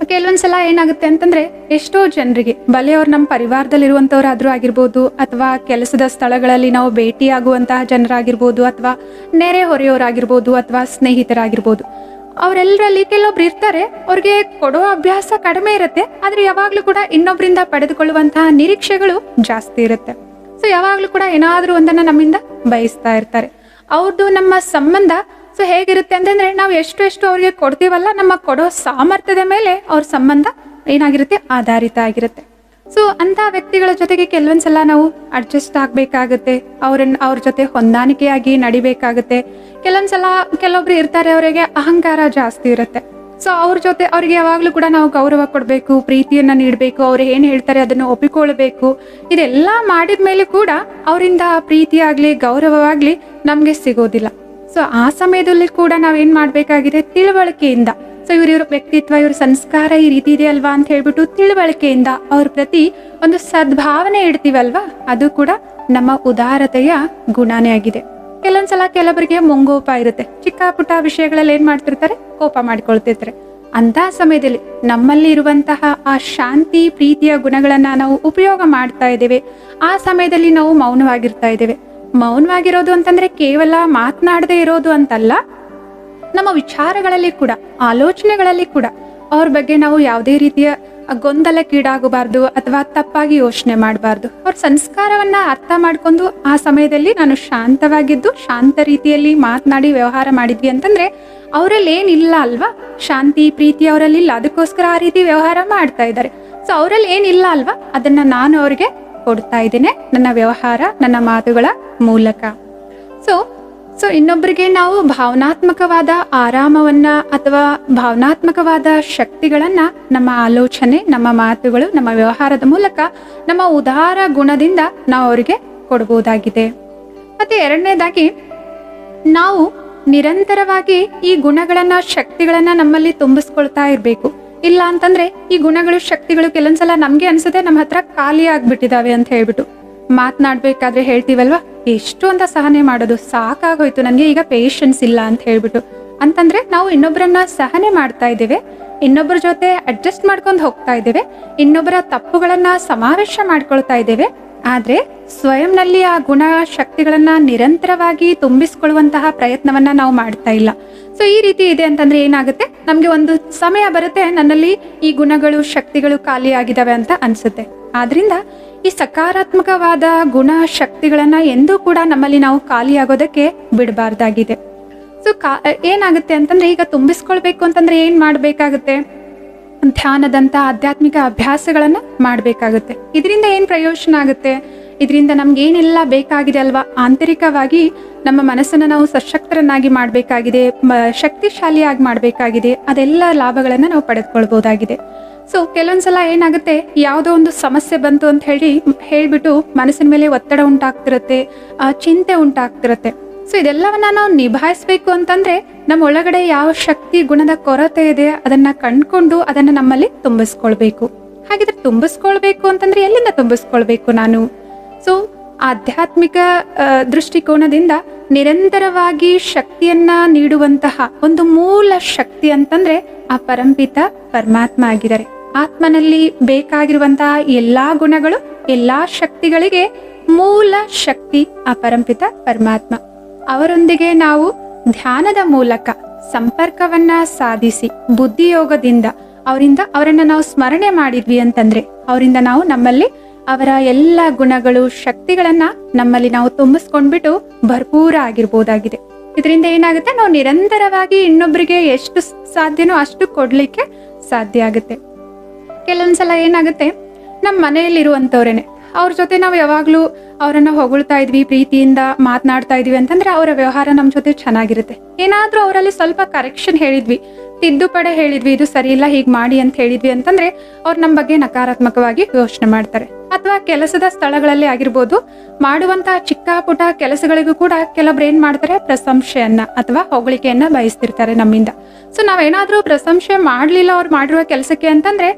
ಕೆಲವೊಂದ್ಸಲ ಏನಾಗುತ್ತೆ ಅಂತಂದ್ರೆ ಎಷ್ಟೋ ಜನರಿಗೆ ಬಲೆ ಅವ್ರು ನಮ್ಮ ಪರಿವಾರದಲ್ಲಿರುವಂಥವ್ರಾದ್ರೂ ಆಗಿರ್ಬೋದು, ಅಥವಾ ಕೆಲಸದ ಸ್ಥಳಗಳಲ್ಲಿ ನಾವು ಭೇಟಿಯಾಗುವಂತಹ ಜನರಾಗಿರ್ಬೋದು, ಅಥವಾ ನೆರೆ ಹೊರೆಯವರಾಗಿರ್ಬೋದು, ಅಥವಾ ಸ್ನೇಹಿತರಾಗಿರ್ಬೋದು, ಅವರೆಲ್ಲರಲ್ಲಿ ಕೆಲವೊಬ್ರು ಇರ್ತಾರೆ ಅವ್ರಿಗೆ ಕೊಡೋ ಅಭ್ಯಾಸ ಕಡಿಮೆ ಇರುತ್ತೆ, ಆದ್ರೆ ಯಾವಾಗ್ಲೂ ಕೂಡ ಇನ್ನೊಬ್ಬರಿಂದ ಪಡೆದುಕೊಳ್ಳುವಂತಹ ನಿರೀಕ್ಷೆಗಳು ಜಾಸ್ತಿ ಇರುತ್ತೆ. ಸೊ ಯಾವಾಗ್ಲೂ ಕೂಡ ಏನಾದ್ರೂ ಒಂದನ್ನ ನಮ್ಮಿಂದ ಬಯಸ್ತಾ ಇರ್ತಾರೆ. ಅವ್ರದ್ದು ನಮ್ಮ ಸಂಬಂಧ ಸೊ ಹೇಗಿರುತ್ತೆ ಅಂತಂದ್ರೆ ನಾವು ಎಷ್ಟು ಅವ್ರಿಗೆ ಕೊಡ್ತೀವಲ್ಲ, ನಮ್ಮ ಕೊಡೋ ಸಾಮರ್ಥ್ಯದ ಮೇಲೆ ಅವ್ರ ಸಂಬಂಧ ಏನಾಗಿರುತ್ತೆ, ಆಧಾರಿತ ಆಗಿರುತ್ತೆ. ಸೊ ಅಂತ ವ್ಯಕ್ತಿಗಳ ಜೊತೆಗೆ ಕೆಲವೊಂದ್ಸಲ ನಾವು ಅಡ್ಜಸ್ಟ್ ಆಗ್ಬೇಕಾಗತ್ತೆ, ಅವ್ರ ಜೊತೆ ಹೊಂದಾಣಿಕೆಯಾಗಿ ನಡಿಬೇಕಾಗತ್ತೆ. ಕೆಲವೊಂದ್ಸಲ ಕೆಲವೊಬ್ರು ಇರ್ತಾರೆ ಅವರಿಗೆ ಅಹಂಕಾರ ಜಾಸ್ತಿ ಇರುತ್ತೆ. ಸೊ ಅವ್ರ ಜೊತೆ ಅವ್ರಿಗೆ ಯಾವಾಗ್ಲೂ ಕೂಡ ನಾವು ಗೌರವ ಕೊಡ್ಬೇಕು, ಪ್ರೀತಿಯನ್ನ ನೀಡಬೇಕು, ಅವ್ರು ಏನ್ ಹೇಳ್ತಾರೆ ಅದನ್ನು ಒಪ್ಪಿಕೊಳ್ಬೇಕು. ಇದೆಲ್ಲ ಮಾಡಿದ್ಮೇಲೆ ಕೂಡ ಅವರಿಂದ ಪ್ರೀತಿ ಆಗ್ಲಿ ಗೌರವವಾಗ್ಲಿ ನಮ್ಗೆ ಸಿಗೋದಿಲ್ಲ. ಸೊ ಆ ಸಮಯದಲ್ಲಿ ಕೂಡ ನಾವೇನ್ ಮಾಡ್ಬೇಕಾಗಿದೆ, ತಿಳುವಳಿಕೆಯಿಂದ, ಸೊ ಇವ್ರ ವ್ಯಕ್ತಿತ್ವ, ಇವ್ರ ಸಂಸ್ಕಾರ ಈ ರೀತಿ ಇದೆ ಅಲ್ವಾ ಅಂತ ಹೇಳ್ಬಿಟ್ಟು ತಿಳುವಳಿಕೆಯಿಂದ ಅವ್ರ ಪ್ರತಿ ಒಂದು ಸದ್ಭಾವನೆ ಇಡ್ತೀವಲ್ವಾ, ಅದು ಕೂಡ ನಮ್ಮ ಉದಾರತೆಯ ಗುಣನೇ ಆಗಿದೆ. ಕೆಲವೊಂದ್ಸಲ ಕೆಲವರಿಗೆ ಮುಂಗೋಪ ಇರುತ್ತೆ, ಚಿಕ್ಕ ಪುಟ್ಟ ವಿಷಯಗಳಲ್ಲಿ ಏನ್ ಮಾಡ್ತಿರ್ತಾರೆ, ಕೋಪ ಮಾಡ್ಕೊಳ್ತಿರ್ತಾರೆ. ಅಂತ ಸಮಯದಲ್ಲಿ ನಮ್ಮಲ್ಲಿ ಇರುವಂತಹ ಆ ಶಾಂತಿ ಪ್ರೀತಿಯ ಗುಣಗಳನ್ನ ನಾವು ಉಪಯೋಗ ಮಾಡ್ತಾ ಇದ್ದೇವೆ. ಆ ಸಮಯದಲ್ಲಿ ನಾವು ಮೌನವಾಗಿರ್ತಾ ಇದ್ದೇವೆ. ಮೌನವಾಗಿರೋದು ಅಂತಂದ್ರೆ ಕೇವಲ ಮಾತನಾಡದೆ ಇರೋದು ಅಂತಲ್ಲ, ನಮ್ಮ ವಿಚಾರಗಳಲ್ಲಿ ಕೂಡ, ಆಲೋಚನೆಗಳಲ್ಲಿ ಕೂಡ ಅವ್ರ ಬಗ್ಗೆ ನಾವು ಯಾವುದೇ ರೀತಿಯ ಗೊಂದಲಕ್ಕೀಡಾಗಬಾರ್ದು ಅಥವಾ ತಪ್ಪಾಗಿ ಯೋಚನೆ ಮಾಡಬಾರ್ದು. ಅವ್ರ ಸಂಸ್ಕಾರವನ್ನ ಅರ್ಥ ಮಾಡ್ಕೊಂಡು ಆ ಸಮಯದಲ್ಲಿ ನಾನು ಶಾಂತವಾಗಿದ್ದು ಶಾಂತ ರೀತಿಯಲ್ಲಿ ಮಾತನಾಡಿ ವ್ಯವಹಾರ ಮಾಡಿದ್ವಿ ಅಂತಂದ್ರೆ ಅವರಲ್ಲಿ ಏನಿಲ್ಲ ಅಲ್ವಾ, ಶಾಂತಿ ಪ್ರೀತಿ ಅವರಲ್ಲಿ ಇಲ್ಲ, ಅದಕ್ಕೋಸ್ಕರ ಆ ರೀತಿ ವ್ಯವಹಾರ ಮಾಡ್ತಾ ಇದ್ದಾರೆ. ಸೊ ಅವರಲ್ಲಿ ಏನಿಲ್ಲ ಅಲ್ವಾ, ಅದನ್ನ ನಾನು ಅವ್ರಿಗೆ ಕೊಡ್ತಾ ಇದ್ದೇನೆ ನನ್ನ ವ್ಯವಹಾರ, ನನ್ನ ಮಾತುಗಳ ಮೂಲಕ. ಸೊ ಇನ್ನೊಬ್ಬರಿಗೆ ನಾವು ಭಾವನಾತ್ಮಕವಾದ ಆರಾಮವನ್ನ ಅಥವಾ ಭಾವನಾತ್ಮಕವಾದ ಶಕ್ತಿಗಳನ್ನ ನಮ್ಮ ಆಲೋಚನೆ, ನಮ್ಮ ಮಾತುಗಳು, ನಮ್ಮ ವ್ಯವಹಾರದ ಮೂಲಕ, ನಮ್ಮ ಉದಾರ ಗುಣದಿಂದ ನಾವು ಅವರಿಗೆ ಕೊಡಬಹುದಾಗಿದೆ. ಮತ್ತೆ ಎರಡನೇದಾಗಿ, ನಾವು ನಿರಂತರವಾಗಿ ಈ ಗುಣಗಳನ್ನ, ಶಕ್ತಿಗಳನ್ನ ನಮ್ಮಲ್ಲಿ ತುಂಬಿಸ್ಕೊಳ್ತಾ ಇರ್ಬೇಕು. ಇಲ್ಲ ಅಂತಂದ್ರೆ ಈ ಗುಣಗಳು, ಶಕ್ತಿಗಳು ಕೆಲವೊಂದ್ಸಲ ನಮ್ಗೆ ಅನ್ಸುತ್ತೆ ನಮ್ಮ ಹತ್ರ ಖಾಲಿ ಆಗ್ಬಿಟ್ಟಿದಾವೆ ಅಂತ ಹೇಳ್ಬಿಟ್ಟು. ಮಾತನಾಡ್ಬೇಕಾದ್ರೆ ಹೇಳ್ತೀವಲ್ವಾ, ಎಷ್ಟು ಅಂತ ಸಹನೆ ಮಾಡೋದು, ಸಾಕಾಗೋಯ್ತು ನನಗೆ, ಈಗ ಪೇಷನ್ಸ್ ಇಲ್ಲ ಅಂತ ಹೇಳ್ಬಿಟ್ಟು. ಅಂತಂದ್ರೆ ನಾವು ಇನ್ನೊಬ್ಬರನ್ನ ಸಹನೆ ಮಾಡ್ತಾ ಇದ್ದೇವೆ, ಇನ್ನೊಬ್ಬರ ಜೊತೆ ಅಡ್ಜಸ್ಟ್ ಮಾಡ್ಕೊಂಡು ಹೋಗ್ತಾ ಇದ್ದೇವೆ, ಇನ್ನೊಬ್ಬರ ತಪ್ಪುಗಳನ್ನ ಸಮಾವೇಶ ಮಾಡ್ಕೊಳ್ತಾ ಇದ್ದೇವೆ. ಆದ್ರೆ ಸ್ವಯಂನಲ್ಲಿ ಆ ಗುಣ ಶಕ್ತಿಗಳನ್ನ ನಿರಂತರವಾಗಿ ತುಂಬಿಸ್ಕೊಳ್ಳುವಂತಹ ಪ್ರಯತ್ನವನ್ನ ನಾವು ಮಾಡ್ತಾ ಇಲ್ಲ. ಸೊ ಈ ರೀತಿ ಇದೆ ಅಂತಂದ್ರೆ ಏನಾಗುತ್ತೆ, ನಮ್ಗೆ ಒಂದು ಸಮಯ ಬರುತ್ತೆ ನನ್ನಲ್ಲಿ ಈ ಗುಣಗಳು ಶಕ್ತಿಗಳು ಖಾಲಿ ಆಗಿದಾವೆ ಅಂತ ಅನ್ಸುತ್ತೆ. ಆದ್ರಿಂದ ಈ ಸಕಾರಾತ್ಮಕವಾದ ಗುಣ ಶಕ್ತಿಗಳನ್ನ ಎಂದೂ ಕೂಡ ನಮ್ಮಲ್ಲಿ ನಾವು ಖಾಲಿ ಆಗೋದಕ್ಕೆ ಬಿಡಬಾರ್ದಾಗಿದೆ. ಸೊ ಏನಾಗುತ್ತೆ ಅಂತಂದ್ರೆ, ಈಗ ತುಂಬಿಸ್ಕೊಳ್ಬೇಕು ಅಂತಂದ್ರೆ ಏನ್ ಮಾಡ್ಬೇಕಾಗುತ್ತೆ, ಧ್ಯಾನದಂತ ಆಧ್ಯಾತ್ಮಿಕ ಅಭ್ಯಾಸಗಳನ್ನ ಮಾಡ್ಬೇಕಾಗುತ್ತೆ. ಇದರಿಂದ ಏನ್ ಪ್ರಯೋಜನ ಆಗುತ್ತೆ, ಇದರಿಂದ ನಮ್ಗೆ ಏನೆಲ್ಲ ಬೇಕಾಗಿದೆ ಅಲ್ವಾ, ಆಂತರಿಕವಾಗಿ ನಮ್ಮ ಮನಸ್ಸನ್ನ ನಾವು ಸಶಕ್ತರನ್ನಾಗಿ ಮಾಡ್ಬೇಕಾಗಿದೆ, ಶಕ್ತಿಶಾಲಿಯಾಗಿ ಮಾಡ್ಬೇಕಾಗಿದೆ, ಅದೆಲ್ಲ ಲಾಭಗಳನ್ನ ನಾವು ಪಡೆದುಕೊಳ್ಬಹುದಾಗಿದೆ. ಸೊ ಕೆಲವೊಂದ್ಸಲ ಏನಾಗುತ್ತೆ, ಯಾವುದೋ ಒಂದು ಸಮಸ್ಯೆ ಬಂತು ಅಂತ ಹೇಳ್ಬಿಟ್ಟು ಮನಸ್ಸಿನ ಮೇಲೆ ಒತ್ತಡ ಉಂಟಾಗ್ತಿರತ್ತೆ, ಚಿಂತೆ ಉಂಟಾಗ್ತಿರತ್ತೆ. ಸೊ ಇದೆಲ್ಲವನ್ನ ನಾವು ನಿಭಾಯಿಸ್ಬೇಕು ಅಂತಂದ್ರೆ ನಮ್ಮ ಒಳಗಡೆ ಯಾವ ಶಕ್ತಿ ಗುಣದ ಕೊರತೆ ಇದೆ ಅದನ್ನ ಕಂಡ್ಕೊಂಡು ಅದನ್ನ ನಮ್ಮಲ್ಲಿ ತುಂಬಿಸ್ಕೊಳ್ಬೇಕು. ಹಾಗಿದ್ರೆ ತುಂಬಿಸ್ಕೊಳ್ಬೇಕು ಅಂತಂದ್ರೆ ಎಲ್ಲಿಂದ ತುಂಬಿಸ್ಕೊಳ್ಬೇಕು ನಾನು? ಸೊ ಆಧ್ಯಾತ್ಮಿಕ ದೃಷ್ಟಿಕೋನದಿಂದ ನಿರಂತರವಾಗಿ ಶಕ್ತಿಯನ್ನ ನೀಡುವಂತಹ ಒಂದು ಮೂಲ ಶಕ್ತಿ ಅಂತಂದ್ರೆ ಆ ಪರಂಪಿತ ಪರಮಾತ್ಮ ಆಗಿದ್ದಾರೆ. ಆತ್ಮನಲ್ಲಿ ಬೇಕಾಗಿರುವಂತಹ ಎಲ್ಲಾ ಗುಣಗಳು, ಎಲ್ಲಾ ಶಕ್ತಿಗಳಿಗೆ ಮೂಲ ಶಕ್ತಿ ಆ ಪರಂಪಿತ ಪರಮಾತ್ಮ. ಅವರೊಂದಿಗೆ ನಾವು ಧ್ಯಾನದ ಮೂಲಕ ಸಂಪರ್ಕವನ್ನ ಸಾಧಿಸಿ ಬುದ್ಧಿಯೋಗದಿಂದ ಅವರನ್ನ ನಾವು ಸ್ಮರಣೆ ಮಾಡಿದ್ವಿ ಅಂತಂದ್ರೆ ಅವರಿಂದ ನಾವು ನಮ್ಮಲ್ಲಿ ಅವರ ಎಲ್ಲ ಗುಣಗಳು ಶಕ್ತಿಗಳನ್ನ ನಮ್ಮಲ್ಲಿ ನಾವು ತುಂಬಿಸ್ಕೊಂಡ್ಬಿಟ್ಟು ಭರ್ಪೂರ ಆಗಿರ್ಬೋದಾಗಿದೆ. ಇದರಿಂದ ಏನಾಗುತ್ತೆ, ನಾವು ನಿರಂತರವಾಗಿ ಇನ್ನೊಬ್ಬರಿಗೆ ಎಷ್ಟು ಸಾಧ್ಯನೋ ಅಷ್ಟು ಕೊಡ್ಲಿಕ್ಕೆ ಸಾಧ್ಯ ಆಗುತ್ತೆ. ಕೆಲವೊಂದ್ಸಲ ಏನಾಗುತ್ತೆ, ನಮ್ಮ ಮನೆಯಲ್ಲಿರುವಂಥವ್ರೇನೆ ಅವ್ರ ಜೊತೆ ನಾವು ಯಾವಾಗ್ಲೂ ಅವರನ್ನ ಹೊಗಳ್ತಾ ಇದ್ವಿ, ಪ್ರೀತಿಯಿಂದ ಮಾತನಾಡ್ತಾ ಇದೀವಿ ಅಂತಂದ್ರೆ ಅವರ ವ್ಯವಹಾರ ನಮ್ಮ ಜೊತೆ ಚೆನ್ನಾಗಿರುತ್ತೆ. ಏನಾದ್ರೂ ಅವರಲ್ಲಿ ಸ್ವಲ್ಪ ಕರೆಕ್ಷನ್ ಹೇಳಿದ್ವಿ, ತಿದ್ದುಪಡಿ ಹೇಳಿದ್ವಿ, ಇದು ಸರಿ ಇಲ್ಲ ಹೀಗ್ ಮಾಡಿ ಅಂತ ಹೇಳಿದ್ವಿ ಅಂತಂದ್ರೆ ಅವ್ರು ನಮ್ಮ ಬಗ್ಗೆ ನಕಾರಾತ್ಮಕವಾಗಿ ಯೋಚನೆ ಮಾಡ್ತಾರೆ. ಅಥವಾ ಕೆಲಸದ ಸ್ಥಳಗಳಲ್ಲಿ ಆಗಿರ್ಬೋದು, ಮಾಡುವಂತಹ ಚಿಕ್ಕ ಪುಟ ಕೆಲಸಗಳಿಗೂ ಕೂಡ ಕೆಲವೊಬ್ರು ಏನ್ ಮಾಡ್ತಾರೆ, ಪ್ರಶಂಸೆಯನ್ನ ಅಥವಾ ಹೊಗಳಿಕೆಯನ್ನ ಬಯಸ್ತಿರ್ತಾರೆ ನಮ್ಮಿಂದ. ಸೊ ನಾವೇನಾದ್ರೂ ಪ್ರಶಂಸೆ ಮಾಡ್ಲಿಲ್ಲ ಅವ್ರು ಮಾಡಿರುವ ಕೆಲಸಕ್ಕೆ ಅಂತಂದ್ರೆ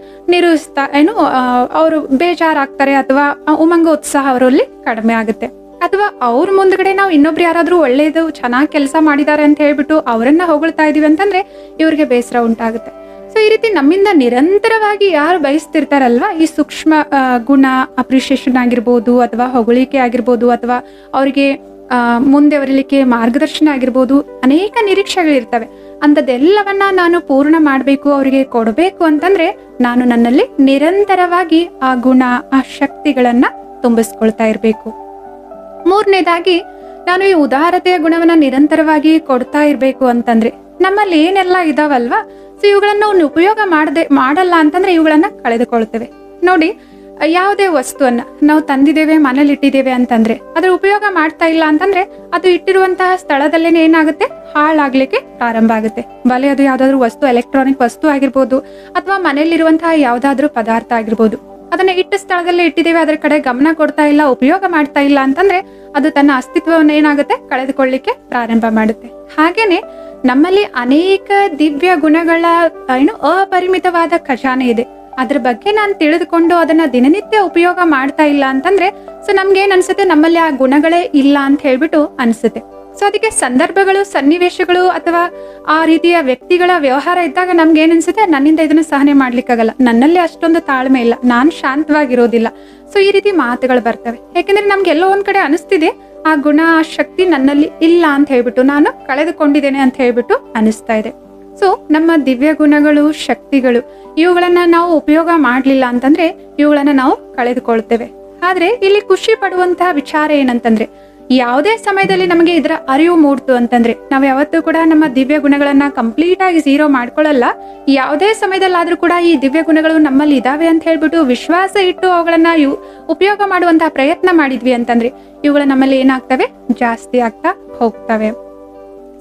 ಅವರು ಬೇಜಾರಾಗ್ತಾರೆ ಅಥವಾ ಉಮಂಗ ಉತ್ಸಾಹ ಅವರಲ್ಲಿ ಕಡಿಮೆ ಆಗುತ್ತೆ. ಅಥವಾ ಅವ್ರ ಮುಂದ್ಗಡೆ ನಾವು ಇನ್ನೊಬ್ರು ಯಾರಾದ್ರೂ ಒಳ್ಳೇದು ಚೆನ್ನಾಗಿ ಕೆಲಸ ಮಾಡಿದ್ದಾರೆ ಅಂತ ಹೇಳ್ಬಿಟ್ಟು ಅವರನ್ನ ಹೊಗಳ್ತಾ ಇದೀವಿ ಅಂತಂದ್ರೆ ಇವ್ರಿಗೆ ಬೇಸರ ಉಂಟಾಗುತ್ತೆ. ಸೊ ಈ ರೀತಿ ನಮ್ಮಿಂದ ನಿರಂತರವಾಗಿ ಯಾರು ಬಯಸ್ತಿರ್ತಾರಲ್ವಾ, ಈ ಸೂಕ್ಷ್ಮ ಗುಣ ಅಪ್ರಿಷಿಯೇಷನ್ ಆಗಿರ್ಬೋದು ಅಥವಾ ಹೊಗಳಿಕೆ ಆಗಿರ್ಬೋದು ಅಥವಾ ಅವರಿಗೆ ಮುಂದೆ ಬರಲಿಕ್ಕೆ ಮಾರ್ಗದರ್ಶನ ಆಗಿರ್ಬೋದು, ಅನೇಕ ನಿರೀಕ್ಷೆಗಳಿರ್ತವೆ. ಅಂಥದ್ದೆಲ್ಲವನ್ನ ನಾನು ಪೂರ್ಣ ಮಾಡಬೇಕು, ಅವರಿಗೆ ಕೊಡಬೇಕು ಅಂತಂದ್ರೆ ನಾನು ನನ್ನಲ್ಲಿ ನಿರಂತರವಾಗಿ ಆ ಗುಣ ಆ ಶಕ್ತಿಗಳನ್ನ ತುಂಬಿಸ್ಕೊಳ್ತಾ ಇರಬೇಕು. ಮೂರನೇದಾಗಿ, ನಾನು ಈ ಉದಾರತೆಯ ಗುಣವನ್ನ ನಿರಂತರವಾಗಿ ಕೊಡ್ತಾ ಇರ್ಬೇಕು ಅಂತಂದ್ರೆ ನಮ್ಮಲ್ಲಿ ಏನೆಲ್ಲ ಇದಾವಲ್ವಾ, ಸೊ ಇವುಗಳನ್ನ ನಾವು ಉಪಯೋಗ ಮಾಡಲ್ಲ ಅಂತಂದ್ರೆ ಇವುಗಳನ್ನ ಕಳೆದುಕೊಳ್ತೇವೆ. ನೋಡಿ, ಯಾವುದೇ ವಸ್ತುವನ್ನ ನಾವು ತಂದಿದ್ದೇವೆ, ಮನೇಲಿ ಇಟ್ಟಿದ್ದೇವೆ ಅಂತಂದ್ರೆ ಅದ್ರ ಉಪಯೋಗ ಮಾಡ್ತಾ ಇಲ್ಲ ಅಂತಂದ್ರೆ ಅದು ಇಟ್ಟಿರುವಂತಹ ಸ್ಥಳದಲ್ಲೇನೆ ಏನಾಗುತ್ತೆ, ಹಾಳಾಗ್ಲಿಕ್ಕೆ ಪ್ರಾರಂಭ ಆಗುತ್ತೆ. ಬಲೆ ಅದು ಯಾವ್ದಾದ್ರು ವಸ್ತು, ಎಲೆಕ್ಟ್ರಾನಿಕ್ ವಸ್ತು ಆಗಿರ್ಬೋದು ಅಥವಾ ಮನೆಯಲ್ಲಿರುವಂತಹ ಯಾವ್ದಾದ್ರು ಪದಾರ್ಥ ಆಗಿರ್ಬೋದು, ಅದನ್ನ ಇಟ್ಟ ಸ್ಥಳದಲ್ಲೇ ಇಟ್ಟಿದ್ದೇವೆ, ಅದರ ಕಡೆ ಗಮನ ಕೊಡ್ತಾ ಇಲ್ಲ, ಉಪಯೋಗ ಮಾಡ್ತಾ ಇಲ್ಲ ಅಂತಂದ್ರೆ ಅದು ತನ್ನ ಅಸ್ತಿತ್ವವನ್ನು ಏನಾಗುತ್ತೆ, ಕಳೆದುಕೊಳ್ಳಿಕ್ಕೆ ಪ್ರಾರಂಭ ಮಾಡುತ್ತೆ. ಹಾಗೇನೆ ನಮ್ಮಲ್ಲಿ ಅನೇಕ ದಿವ್ಯ ಗುಣಗಳ ಅಪರಿಮಿತವಾದ ಖಜಾನೆ ಇದೆ. ಅದ್ರ ಬಗ್ಗೆ ನಾನು ತಿಳಿದುಕೊಂಡು ಅದನ್ನ ದಿನನಿತ್ಯ ಉಪಯೋಗ ಮಾಡ್ತಾ ಇಲ್ಲ ಅಂತಂದ್ರೆ ಸೊ ನಮ್ಗೆ ಏನ್ ಅನ್ಸುತ್ತೆ, ನಮ್ಮಲ್ಲಿ ಆ ಗುಣಗಳೇ ಇಲ್ಲ ಅಂತ ಹೇಳ್ಬಿಟ್ಟು ಅನ್ಸುತ್ತೆ. ಸೊ ಅದಕ್ಕೆ ಸಂದರ್ಭಗಳು, ಸನ್ನಿವೇಶಗಳು ಅಥವಾ ಆ ರೀತಿಯ ವ್ಯಕ್ತಿಗಳ ವ್ಯವಹಾರ ಇದ್ದಾಗ ನಮ್ಗೆ ಏನ್ ಅನ್ಸುತ್ತೆ, ನನ್ನಿಂದ ಇದನ್ನ ಸಹನೆ ಮಾಡ್ಲಿಕ್ಕಾಗಲ್ಲ, ನನ್ನಲ್ಲಿ ಅಷ್ಟೊಂದು ತಾಳ್ಮೆ ಇಲ್ಲ, ನಾನು ಶಾಂತವಾಗಿರೋದಿಲ್ಲ. ಸೊ ಈ ರೀತಿ ಮಾತುಗಳು ಬರ್ತವೆ. ಯಾಕೆಂದ್ರೆ ನಮ್ಗೆ ಎಲ್ಲೋ ಒಂದ್ ಕಡೆ ಅನಿಸ್ತಿದೆ ಆ ಗುಣ ಆ ಶಕ್ತಿ ನನ್ನಲ್ಲಿ ಇಲ್ಲ ಅಂತ ಹೇಳ್ಬಿಟ್ಟು, ನಾನು ಕಳೆದುಕೊಂಡಿದ್ದೇನೆ ಅಂತ ಹೇಳ್ಬಿಟ್ಟು ಅನಿಸ್ತಾ ಇದೆ. ಸೊ ನಮ್ಮ ದಿವ್ಯ ಗುಣಗಳು, ಶಕ್ತಿಗಳು ಇವುಗಳನ್ನ ನಾವು ಉಪಯೋಗ ಮಾಡ್ಲಿಲ್ಲ ಅಂತಂದ್ರೆ ಇವುಗಳನ್ನ ನಾವು ಕಳೆದುಕೊಳ್ತೇವೆ. ಆದ್ರೆ ಇಲ್ಲಿ ಖುಷಿ ಪಡುವಂತಹ ವಿಚಾರ ಏನಂತಂದ್ರೆ, ಯಾವುದೇ ಸಮಯದಲ್ಲಿ ನಮಗೆ ಇದರ ಅರಿವು ಮೂಡ್ತು ಅಂತಂದ್ರೆ ನಾವು ಯಾವತ್ತೂ ಕೂಡ ನಮ್ಮ ದಿವ್ಯ ಗುಣಗಳನ್ನ ಕಂಪ್ಲೀಟ್ ಆಗಿ ಝೀರೋ ಮಾಡ್ಕೊಳ್ಳಲ್ಲ. ಯಾವುದೇ ಸಮಯದಲ್ಲಾದ್ರೂ ಕೂಡ ಈ ದಿವ್ಯ ಗುಣಗಳು ನಮ್ಮಲ್ಲಿ ಇದಾವೆ ಅಂತ ಹೇಳ್ಬಿಟ್ಟು ವಿಶ್ವಾಸ ಇಟ್ಟು ಅವುಗಳನ್ನ ಉಪಯೋಗ ಮಾಡುವಂತಹ ಪ್ರಯತ್ನ ಮಾಡಿದ್ವಿ ಅಂತಂದ್ರೆ ಇವುಗಳ ನಮ್ಮಲ್ಲಿ ಏನಾಗ್ತವೆ, ಜಾಸ್ತಿ ಆಗ್ತಾ ಹೋಗ್ತವೆ.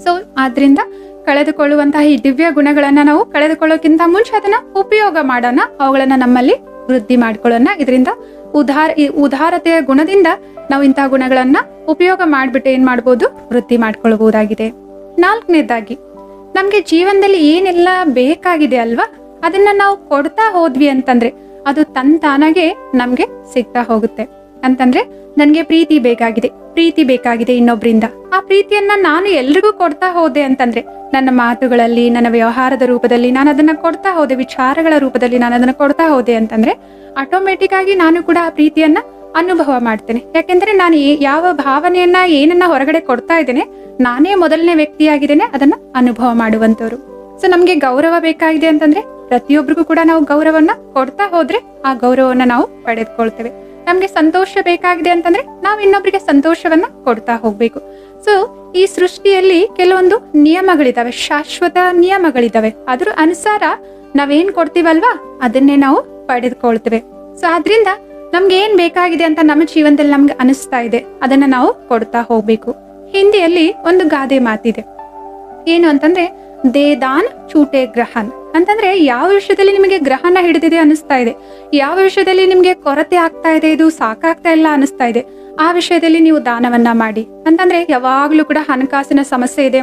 ಸೊ ಆದ್ರಿಂದ ಕಳೆದುಕೊಳ್ಳುವಂತಹ ಈ ದಿವ್ಯ ಗುಣಗಳನ್ನ ನಾವು ಕಳೆದುಕೊಳ್ಳೋಕ್ಕಿಂತ ಮುಂಚೆ ಅದನ್ನ ಉಪಯೋಗ ಮಾಡೋಣ, ಅವುಗಳನ್ನ ನಮ್ಮಲ್ಲಿ ವೃದ್ಧಿ ಮಾಡ್ಕೊಳ್ಳೋಣ. ಇದರಿಂದ ಉದಾರತೆಯ ಗುಣದಿಂದ ನಾವು ಇಂತಹ ಗುಣಗಳನ್ನ ಉಪಯೋಗ ಮಾಡ್ಬಿಟ್ಟು ಏನ್ ಮಾಡ್ಬೋದು, ವೃದ್ಧಿ ಮಾಡ್ಕೊಳ್ಬಹುದಾಗಿದೆ. ನಾಲ್ಕನೇದಾಗಿ, ನಮ್ಗೆ ಜೀವನದಲ್ಲಿ ಏನೆಲ್ಲ ಬೇಕಾಗಿದೆ ಅಲ್ವಾ, ಅದನ್ನ ನಾವು ಕೊಡ್ತಾ ಹೋದ್ವಿ ಅಂತಂದ್ರೆ ಅದು ತಾನಾಗೆ ನಮ್ಗೆ ಸಿಗ್ತಾ ಹೋಗುತ್ತೆ. ಅಂತಂದ್ರೆ ನನ್ಗೆ ಪ್ರೀತಿ ಬೇಕಾಗಿದೆ ಇನ್ನೊಬ್ರಿಂದ, ಆ ಪ್ರೀತಿಯನ್ನ ನಾನು ಎಲ್ರಿಗೂ ಕೊಡ್ತಾ ಹೋದೆ ಅಂತಂದ್ರೆ ನನ್ನ ಮಾತುಗಳಲ್ಲಿ, ನನ್ನ ವ್ಯವಹಾರದ ರೂಪದಲ್ಲಿ ನಾನು ಅದನ್ನ ಕೊಡ್ತಾ ಹೋದೆ, ವಿಚಾರಗಳ ರೂಪದಲ್ಲಿ ನಾನು ಅದನ್ನ ಕೊಡ್ತಾ ಹೋದೆ ಅಂತಂದ್ರೆ ಆಟೋಮೆಟಿಕ್ ಆಗಿ ನಾನು ಕೂಡ ಆ ಪ್ರೀತಿಯನ್ನ ಅನುಭವ ಮಾಡ್ತೇನೆ. ಯಾಕೆಂದ್ರೆ ನಾನು ಯಾವ ಭಾವನೆಯನ್ನ ಏನನ್ನ ಹೊರಗಡೆ ಕೊಡ್ತಾ ಇದ್ದೇನೆ, ನಾನೇ ಮೊದಲನೇ ವ್ಯಕ್ತಿಯಾಗಿದ್ದೇನೆ ಅದನ್ನ ಅನುಭವ ಮಾಡುವಂತವ್ರು. ಸೊ ನಮ್ಗೆ ಗೌರವ ಬೇಕಾಗಿದೆ ಅಂತಂದ್ರೆ ಪ್ರತಿಯೊಬ್ಬರಿಗೂ ಕೂಡ ನಾವು ಗೌರವನ್ನ ಕೊಡ್ತಾ ಹೋದ್ರೆ ಆ ಗೌರವವನ್ನ ನಾವು ಪಡೆದುಕೊಳ್ತೇವೆ. ನಮ್ಗೆ ಸಂತೋಷ ಬೇಕಾಗಿದೆ ಅಂತಂದ್ರೆ ನಾವು ಇನ್ನೊಬ್ರಿಗೆ ಸಂತೋಷವನ್ನ ಕೊಡ್ತಾ ಹೋಗ್ಬೇಕು. ಸೊ ಈ ಸೃಷ್ಟಿಯಲ್ಲಿ ಕೆಲವೊಂದು ನಿಯಮಗಳಿದಾವೆ, ಶಾಶ್ವತ ನಿಯಮಗಳಿದಾವೆ. ಅದ್ರ ಅನುಸಾರ ನಾವೇನ್ ಕೊಡ್ತೀವಲ್ವಾ ಅದನ್ನೇ ನಾವು ಪಡೆದುಕೊಳ್ತೇವೆ. ಸೊ ಆದ್ರಿಂದ ನಮ್ಗೆ ಏನ್ ಬೇಕಾಗಿದೆ ಅಂತ ನಮ್ಮ ಜೀವನದಲ್ಲಿ ನಮ್ಗೆ ಅನಿಸ್ತಾ ಇದೆ ಅದನ್ನ ನಾವು ಕೊಡ್ತಾ ಹೋಗ್ಬೇಕು. ಹಿಂದಿಯಲ್ಲಿ ಒಂದು ಗಾದೆ ಮಾತಿದೆ, ಏನು ಅಂತಂದ್ರೆ ದೇದಾನ್ ಚೂಟೆ ಗ್ರಹನ್ ಅಂತಂದ್ರೆ ಯಾವ ವಿಷಯದಲ್ಲಿ ನಿಮಗೆ ಗ್ರಹಣ ಹಿಡಿದಿದೆ ಅನಿಸ್ತಾ ಇದೆ, ಯಾವ ವಿಷಯದಲ್ಲಿ ನಿಮ್ಗೆ ಕೊರತೆ ಆಗ್ತಾ ಇದೆ, ಇದು ಸಾಕಾಗ್ತಾ ಇಲ್ಲ ಅನಿಸ್ತಾ ಇದೆ, ಆ ವಿಷಯದಲ್ಲಿ ನೀವು ದಾನವನ್ನ ಮಾಡಿ. ಅಂತಂದ್ರೆ ಯಾವಾಗ್ಲೂ ಕೂಡ ಹಣಕಾಸಿನ ಸಮಸ್ಯೆ ಇದೆ,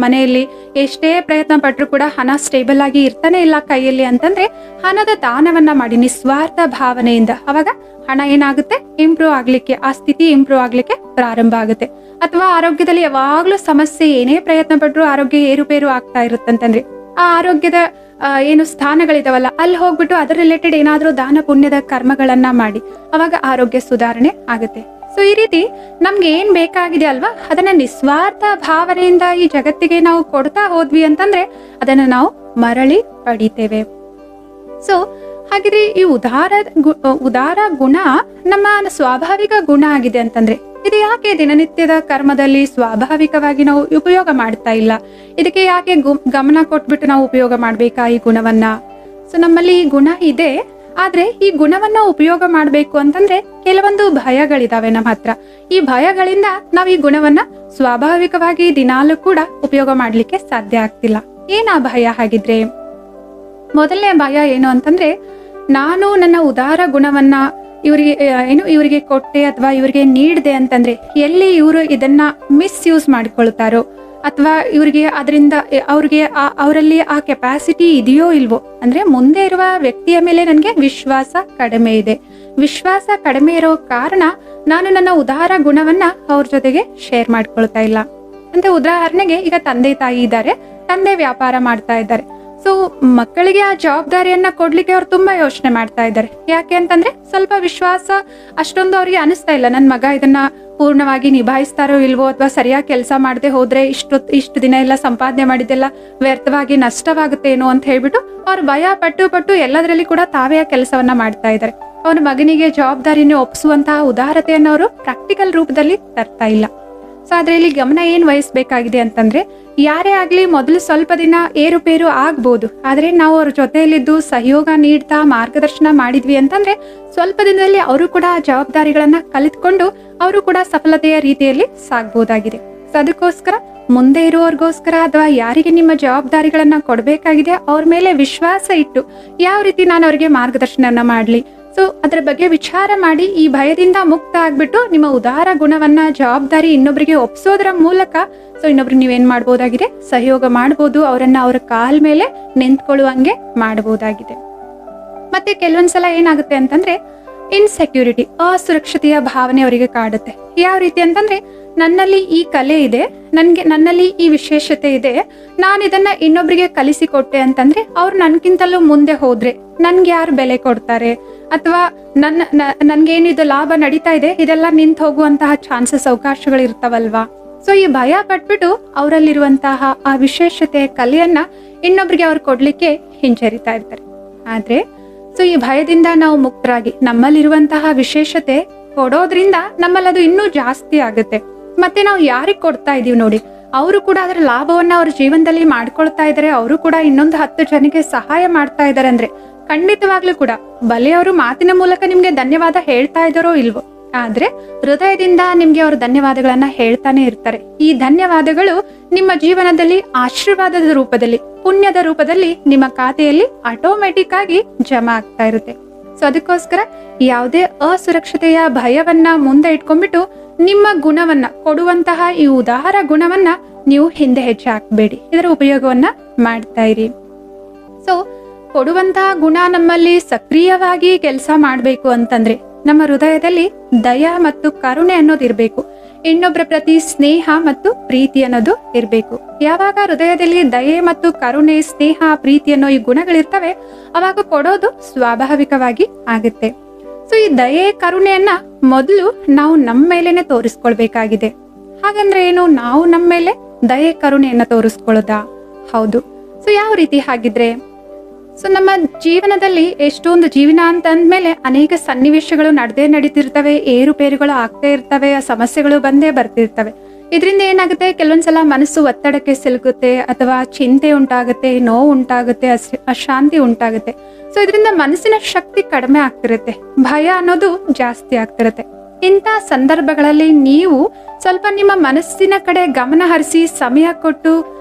ಮನೆಯಲ್ಲಿ ಎಷ್ಟೇ ಪ್ರಯತ್ನ ಪಟ್ಟರು ಕೂಡ ಹಣ ಸ್ಟೇಬಲ್ ಆಗಿ ಇರ್ತಾನೆ ಇಲ್ಲ ಕೈಯಲ್ಲಿ ಅಂತಂದ್ರೆ ಹಣದ ದಾನವನ್ನ ಮಾಡಿ ನಿಸ್ವಾರ್ಥ ಭಾವನೆಯಿಂದ. ಅವಾಗ ಹಣ ಏನಾಗುತ್ತೆ, ಇಂಪ್ರೂವ್ ಆಗ್ಲಿಕ್ಕೆ, ಆ ಸ್ಥಿತಿ ಇಂಪ್ರೂವ್ ಆಗ್ಲಿಕ್ಕೆ ಪ್ರಾರಂಭ ಆಗುತ್ತೆ. ಅಥವಾ ಆರೋಗ್ಯದಲ್ಲಿ ಯಾವಾಗ್ಲೂ ಸಮಸ್ಯೆ, ಏನೇ ಪ್ರಯತ್ನ ಪಟ್ಟರು ಆರೋಗ್ಯ ಏರುಪೇರು ಆಗ್ತಾ ಇರುತ್ತಂತಂದ್ರೆ ಆ ಆರೋಗ್ಯದ ಏನು ಸ್ಥಾನಗಳಿದಾವಲ್ಲ ಅಲ್ಲಿ ಹೋಗ್ಬಿಟ್ಟು ಅದರ ರಿಲೇಟೆಡ್ ಏನಾದ್ರೂ ದಾನ ಪುಣ್ಯದ ಕರ್ಮಗಳನ್ನ ಮಾಡಿ, ಅವಾಗ ಆರೋಗ್ಯ ಸುಧಾರಣೆ ಆಗುತ್ತೆ. ಸೊ ಈ ರೀತಿ ನಮ್ಗೆ ಏನ್ ಬೇಕಾಗಿದೆ ಅಲ್ವಾ, ಅದನ್ನ ನಿಸ್ವಾರ್ಥ ಭಾವನೆಯಿಂದ ಈ ಜಗತ್ತಿಗೆ ನಾವು ಕೊಡ್ತಾ ಹೋದ್ವಿ ಅಂತಂದ್ರೆ ಅದನ್ನ ನಾವು ಮರಳಿ ಪಡಿತೇವೆ. ಸೊ ಹಾಗಿದ್ರೆ ಈ ಉದಾರ ಗುಣ ನಮ್ಮ ಸ್ವಾಭಾವಿಕ ಗುಣ ಆಗಿದೆ ಅಂತಂದ್ರೆ ಇದು ಯಾಕೆ ದಿನನಿತ್ಯದ ಕರ್ಮದಲ್ಲಿ ಸ್ವಾಭಾವಿಕವಾಗಿ ನಾವು ಉಪಯೋಗ ಮಾಡ್ತಾ ಇಲ್ಲ? ಇದಕ್ಕೆ ಯಾಕೆ ಗಮನ ಕೊಟ್ಬಿಟ್ಟು ನಾವು ಉಪಯೋಗ ಮಾಡ್ಬೇಕಾ ಈ ಗುಣವನ್ನ? ಸೊ ನಮ್ಮಲ್ಲಿ ಈ ಗುಣ ಇದೆ, ಆದ್ರೆ ಈ ಗುಣವನ್ನ ಉಪಯೋಗ ಮಾಡ್ಬೇಕು ಅಂತಂದ್ರೆ ಕೆಲವೊಂದು ಭಯಗಳಿದಾವೆ ನಮ್ಮ ಹತ್ರ. ಈ ಭಯಗಳಿಂದ ನಾವು ಈ ಗುಣವನ್ನ ಸ್ವಾಭಾವಿಕವಾಗಿ ದಿನಾಲೂ ಕೂಡ ಉಪಯೋಗ ಮಾಡ್ಲಿಕ್ಕೆ ಸಾಧ್ಯ ಆಗ್ತಿಲ್ಲ. ಏನ್ ಆ ಭಯ ಹಾಗಿದ್ರೆ? ಮೊದಲನೇ ಭಯ ಏನು ಅಂತಂದ್ರೆ, ನಾನು ನನ್ನ ಉದಾರ ಗುಣವನ್ನ ಇವರಿಗೆ ಕೊಟ್ಟೆ ಅಥವಾ ಇವರಿಗೆ ನೀಡಿದೆ ಅಂತಂದ್ರೆ ಎಲ್ಲಿ ಇವರು ಇದನ್ನ ಮಿಸ್ಯೂಸ್ ಮಾಡ್ಕೊಳ್ತಾರೋ, ಅಥವಾ ಇವರಿಗೆ ಅದರಿಂದ ಅವರಲ್ಲಿ ಆ ಕೆಪಾಸಿಟಿ ಇದೆಯೋ ಇಲ್ವೋ, ಅಂದ್ರೆ ಮುಂದೆ ಇರುವ ವ್ಯಕ್ತಿಯ ಮೇಲೆ ನನಗೆ ವಿಶ್ವಾಸ ಕಡಿಮೆ ಇದೆ. ವಿಶ್ವಾಸ ಕಡಿಮೆ ಇರೋ ಕಾರಣ ನಾನು ನನ್ನ ಉದಾರ ಗುಣವನ್ನ ಅವ್ರ ಜೊತೆಗೆ ಶೇರ್ ಮಾಡ್ಕೊಳ್ತಾ ಇಲ್ಲ. ಅಂದ್ರೆ ಉದಾಹರಣೆಗೆ, ಈಗ ತಂದೆ ತಾಯಿ ಇದ್ದಾರೆ, ತಂದೆ ವ್ಯಾಪಾರ ಮಾಡ್ತಾ ಇದ್ದಾರೆ. ಸೊ ಮಕ್ಕಳಿಗೆ ಆ ಜವಾಬ್ದಾರಿಯನ್ನ ಕೊಡ್ಲಿಕ್ಕೆ ಅವ್ರು ತುಂಬಾ ಯೋಚನೆ ಮಾಡ್ತಾ ಇದ್ದಾರೆ. ಯಾಕೆ ಅಂತಂದ್ರೆ ಸ್ವಲ್ಪ ವಿಶ್ವಾಸ ಅಷ್ಟೊಂದು ಅವ್ರಿಗೆ ಅನಿಸ್ತಾ ಇಲ್ಲ, ನನ್ನ ಮಗ ಇದನ್ನ ಪೂರ್ಣವಾಗಿ ನಿಭಾಯಿಸ್ತಾರೋ ಇಲ್ವೋ, ಅಥವಾ ಸರಿಯಾಗಿ ಕೆಲಸ ಮಾಡದೆ ಹೋದ್ರೆ ಇಷ್ಟು ದಿನ ಎಲ್ಲ ಸಂಪಾದನೆ ಮಾಡಿದ್ದೆಲ್ಲ ವ್ಯರ್ಥವಾಗಿ ನಷ್ಟವಾಗುತ್ತೇನೋ ಅಂತ ಹೇಳ್ಬಿಟ್ಟು ಅವ್ರು ಭಯ ಪಟ್ಟು ಎಲ್ಲದರಲ್ಲಿ ಕೂಡ ತಾವೇ ಆ ಕೆಲಸವನ್ನ ಮಾಡ್ತಾ ಇದ್ದಾರೆ. ಅವ್ರ ಮಗನಿಗೆ ಜವಾಬ್ದಾರಿನ ಒಪ್ಪಿಸುವಂತಹ ಉದಾರತೆಯನ್ನು ಅವರು ಪ್ರಾಕ್ಟಿಕಲ್ ರೂಪದಲ್ಲಿ ತರ್ತಾ ಇಲ್ಲ. ಸೊ ಆದ್ರೆ ಇಲ್ಲಿ ಗಮನ ಏನ್ ವಹಿಸ್ಬೇಕಾಗಿದೆ ಅಂತಂದ್ರೆ, ಯಾರೇ ಆಗ್ಲಿ ಮೊದಲು ಸ್ವಲ್ಪ ದಿನ ಏರುಪೇರು ಆಗ್ಬೋದು, ಆದ್ರೆ ನಾವು ಅವ್ರ ಜೊತೆಯಲ್ಲಿದ್ದು ಸಹಯೋಗ ನೀಡ್ತಾ ಮಾರ್ಗದರ್ಶನ ಮಾಡಿದ್ವಿ ಅಂತಂದ್ರೆ ಸ್ವಲ್ಪ ದಿನದಲ್ಲಿ ಅವರು ಕೂಡ ಜವಾಬ್ದಾರಿಗಳನ್ನ ಕಲಿತ್ಕೊಂಡು ಅವರು ಕೂಡ ಸಫಲತೆಯ ರೀತಿಯಲ್ಲಿ ಸಾಗ್ಬೋದಾಗಿದೆ. ಸೊ ಅದಕ್ಕೋಸ್ಕರ ಮುಂದೆ ಇರುವವರಿಗೋಸ್ಕರ ಅಥವಾ ಯಾರಿಗೆ ನಿಮ್ಮ ಜವಾಬ್ದಾರಿಗಳನ್ನ ಕೊಡ್ಬೇಕಾಗಿದೆ ಅವ್ರ ಮೇಲೆ ವಿಶ್ವಾಸ ಇಟ್ಟು ಯಾವ ರೀತಿ ನಾನು ಅವ್ರಿಗೆ ಮಾರ್ಗದರ್ಶನ ಮಾಡ್ಲಿ, ಸೊ ಅದರ ಬಗ್ಗೆ ವಿಚಾರ ಮಾಡಿ ಈ ಭಯದಿಂದ ಮುಕ್ತ ಆಗ್ಬಿಟ್ಟು ನಿಮ್ಮ ಉದಾರ ಗುಣವನ್ನ ಜವಾಬ್ದಾರಿ ಇನ್ನೊಬ್ಬರಿಗೆ ಒಪ್ಸೋದ್ರ ಮೂಲಕ ಸೊ ಇನ್ನೊಬ್ರಿಗೆ ನೀವೇನ್ ಮಾಡ್ಬೋದಾಗಿದೆ, ಸಹಯೋಗ ಮಾಡ್ಬೋದು, ಅವರನ್ನ ಅವ್ರ ಕಾಲ್ ಮೇಲೆ ನಿಂತ್ಕೊಳ್ಳುವಂಗೆ ಮಾಡಬಹುದಾಗಿದೆ. ಮತ್ತೆ ಕೆಲವೊಂದ್ಸಲ ಏನಾಗುತ್ತೆ ಅಂತಂದ್ರೆ ಇನ್ಸೆಕ್ಯೂರಿಟಿ, ಅಸುರಕ್ಷತೆಯ ಭಾವನೆ ಅವರಿಗೆ ಕಾಡುತ್ತೆ. ಯಾವ ರೀತಿ ಅಂತಂದ್ರೆ, ನನ್ನಲ್ಲಿ ಈ ಕಲೆ ಇದೆ, ನನ್ನಲ್ಲಿ ಈ ವಿಶೇಷತೆ ಇದೆ, ನಾನು ಇದನ್ನ ಇನ್ನೊಬ್ರಿಗೆ ಕಲಿಸಿಕೊಟ್ಟೆ ಅಂತಂದ್ರೆ ಅವ್ರು ನನ್ಗಿಂತಲೂ ಮುಂದೆ ಹೋದ್ರೆ ನನ್ಗೆ ಯಾರು ಬೆಲೆ ಕೊಡ್ತಾರೆ, ಅಥವಾ ನನ್ಗೇನಿದು ಲಾಭ ನಡೀತಾ ಇದೆ ಇದೆಲ್ಲ ನಿಂತು ಹೋಗುವಂತಹ ಚಾನ್ಸಸ್ ಅವಕಾಶಗಳು ಇರ್ತಾವಲ್ವಾ. ಸೊ ಈ ಭಯ ಪಟ್ಬಿಟ್ಟು ಅವರಲ್ಲಿರುವಂತಹ ಆ ವಿಶೇಷತೆ ಕಲೆಯನ್ನ ಇನ್ನೊಬ್ರಿಗೆ ಅವ್ರು ಕೊಡ್ಲಿಕ್ಕೆ ಹಿಂಜರಿತಾ ಇರ್ತಾರೆ. ಆದ್ರೆ ಸೊ ಈ ಭಯದಿಂದ ನಾವು ಮುಕ್ತರಾಗಿ ನಮ್ಮಲ್ಲಿರುವಂತಹ ವಿಶೇಷತೆ ಕೊಡೋದ್ರಿಂದ ನಮ್ಮಲ್ಲಿ ಅದು ಇನ್ನೂ ಜಾಸ್ತಿ ಆಗುತ್ತೆ. ಮತ್ತೆ ನಾವು ಯಾರಿಗೆ ಕೊಡ್ತಾ ಇದೀವಿ ನೋಡಿ, ಅವರು ಕೂಡ ಅದರ ಲಾಭವನ್ನ ಅವ್ರ ಜೀವನದಲ್ಲಿ ಮಾಡ್ಕೊಳ್ತಾ ಇದಾರೆ, ಅವರು ಕೂಡ ಇನ್ನೊಂದು 10 ಜನಕ್ಕೆ ಸಹಾಯ ಮಾಡ್ತಾ ಇದಾರೆ ಅಂದ್ರೆ ಖಂಡಿತವಾಗ್ಲೂ ಕೂಡ ಬಲೆಯವರು ಮಾತಿನ ಮೂಲಕ ನಿಮ್ಗೆ ಧನ್ಯವಾದ ಹೇಳ್ತಾ ಇದಾರೋ ಇಲ್ವೋ, ಆದ್ರೆ ಹೃದಯದಿಂದ ನಿಮ್ಗೆ ಅವರು ಧನ್ಯವಾದಗಳನ್ನ ಹೇಳ್ತಾನೆ ಇರ್ತಾರೆ. ಈ ಧನ್ಯವಾದಗಳು ನಿಮ್ಮ ಜೀವನದಲ್ಲಿ ಆಶೀರ್ವಾದದ ರೂಪದಲ್ಲಿ, ಪುಣ್ಯದ ರೂಪದಲ್ಲಿ ನಿಮ್ಮ ಖಾತೆಯಲ್ಲಿ ಆಟೋಮೆಟಿಕ್ ಆಗಿ ಜಮಾ ಆಗ್ತಾ ಇರುತ್ತೆ. ಸೊ ಅದಕ್ಕೋಸ್ಕರ ಯಾವುದೇ ಅಸುರಕ್ಷತೆಯ ಭಯವನ್ನ ಮುಂದೆ ಇಟ್ಕೊಂಡ್ಬಿಟ್ಟು ನಿಮ್ಮ ಗುಣವನ್ನ ಕೊಡುವಂತಹ ಈ ಉದಾರ ಗುಣವನ್ನ ನೀವು ಹಿಂದೆ ಹೆಜ್ಜೆ ಹಾಕ್ಬೇಡಿ, ಇದರ ಉಪಯೋಗವನ್ನ ಮಾಡ್ತಾ ಇರಿ. ಸೊ ಕೊಡುವಂತಹ ಗುಣ ನಮ್ಮಲ್ಲಿ ಸಕ್ರಿಯವಾಗಿ ಕೆಲಸ ಮಾಡ್ಬೇಕು ಅಂತಂದ್ರೆ ನಮ್ಮ ಹೃದಯದಲ್ಲಿ ದಯ ಮತ್ತು ಕರುಣೆ ಅನ್ನೋದು ಇರ್ಬೇಕು. ಇನ್ನೊಬ್ಬರ ಪ್ರತಿ ಸ್ನೇಹ ಮತ್ತು ಪ್ರೀತಿ ಅನ್ನೋದು ಇರ್ಬೇಕು. ಯಾವಾಗ ಹೃದಯದಲ್ಲಿ ದಯೆ ಮತ್ತು ಕರುಣೆ, ಸ್ನೇಹ, ಪ್ರೀತಿ ಅನ್ನೋ ಈ ಗುಣಗಳಿರ್ತವೆ, ಅವಾಗ ಕೊಡೋದು ಸ್ವಾಭಾವಿಕವಾಗಿ ಆಗುತ್ತೆ. ಸೊ ಈ ದಯೆ ಕರುಣೆಯನ್ನ ಮೊದಲು ನಾವು ನಮ್ಮ ಮೇಲೆನೆ ತೋರಿಸ್ಕೊಳ್ಬೇಕಾಗಿದೆ. ಹಾಗಂದ್ರೆ ಏನು? ನಾವು ನಮ್ಮ ಮೇಲೆ ದಯೆ ಕರುಣೆಯನ್ನ ತೋರಿಸ್ಕೊಳ್ಳೋದಾ? ಹೌದು. ಸೊ ಯಾವ ರೀತಿ ಹಾಗಿದ್ರೆ? ಸೊ ನಮ್ಮ ಜೀವನದಲ್ಲಿ ಎಷ್ಟೊಂದು ಜೀವನ ಅಂತ ಅಂದ್ಮೇಲೆ ಅನೇಕ ಸನ್ನಿವೇಶಗಳು ನಡೀತಿರ್ತವೆ, ಏರುಪೇರುಗಳು ಆಗ್ತಾ ಇರ್ತವೆ, ಆ ಸಮಸ್ಯೆಗಳು ಬಂದೇ ಬರ್ತಿರ್ತವೆ. ಇದರಿಂದ ಏನಾಗುತ್ತೆ, ಕೆಲವೊಂದ್ಸಲ ಮನಸ್ಸು ಒತ್ತಡಕ್ಕೆ ಸಿಲುಕುತ್ತೆ, ಅಥವಾ ಚಿಂತೆ ಉಂಟಾಗುತ್ತೆ, ನೋವು ಉಂಟಾಗುತ್ತೆ, ಅಶಾಂತಿ ಉಂಟಾಗುತ್ತೆ. ಸೊ ಇದರಿಂದ ಮನಸ್ಸಿನ ಶಕ್ತಿ ಕಡಿಮೆ ಆಗ್ತಿರುತ್ತೆ, ಭಯ ಅನ್ನೋದು ಜಾಸ್ತಿ ಆಗ್ತಿರುತ್ತೆ. ಇಂಥ ಸಂದರ್ಭಗಳಲ್ಲಿ ನೀವು ಸ್ವಲ್ಪ ನಿಮ್ಮ ಮನಸ್ಸಿನ ಕಡೆ ಗಮನ ಹರಿಸಿ ಸಮಯ ಕೊಟ್ಟು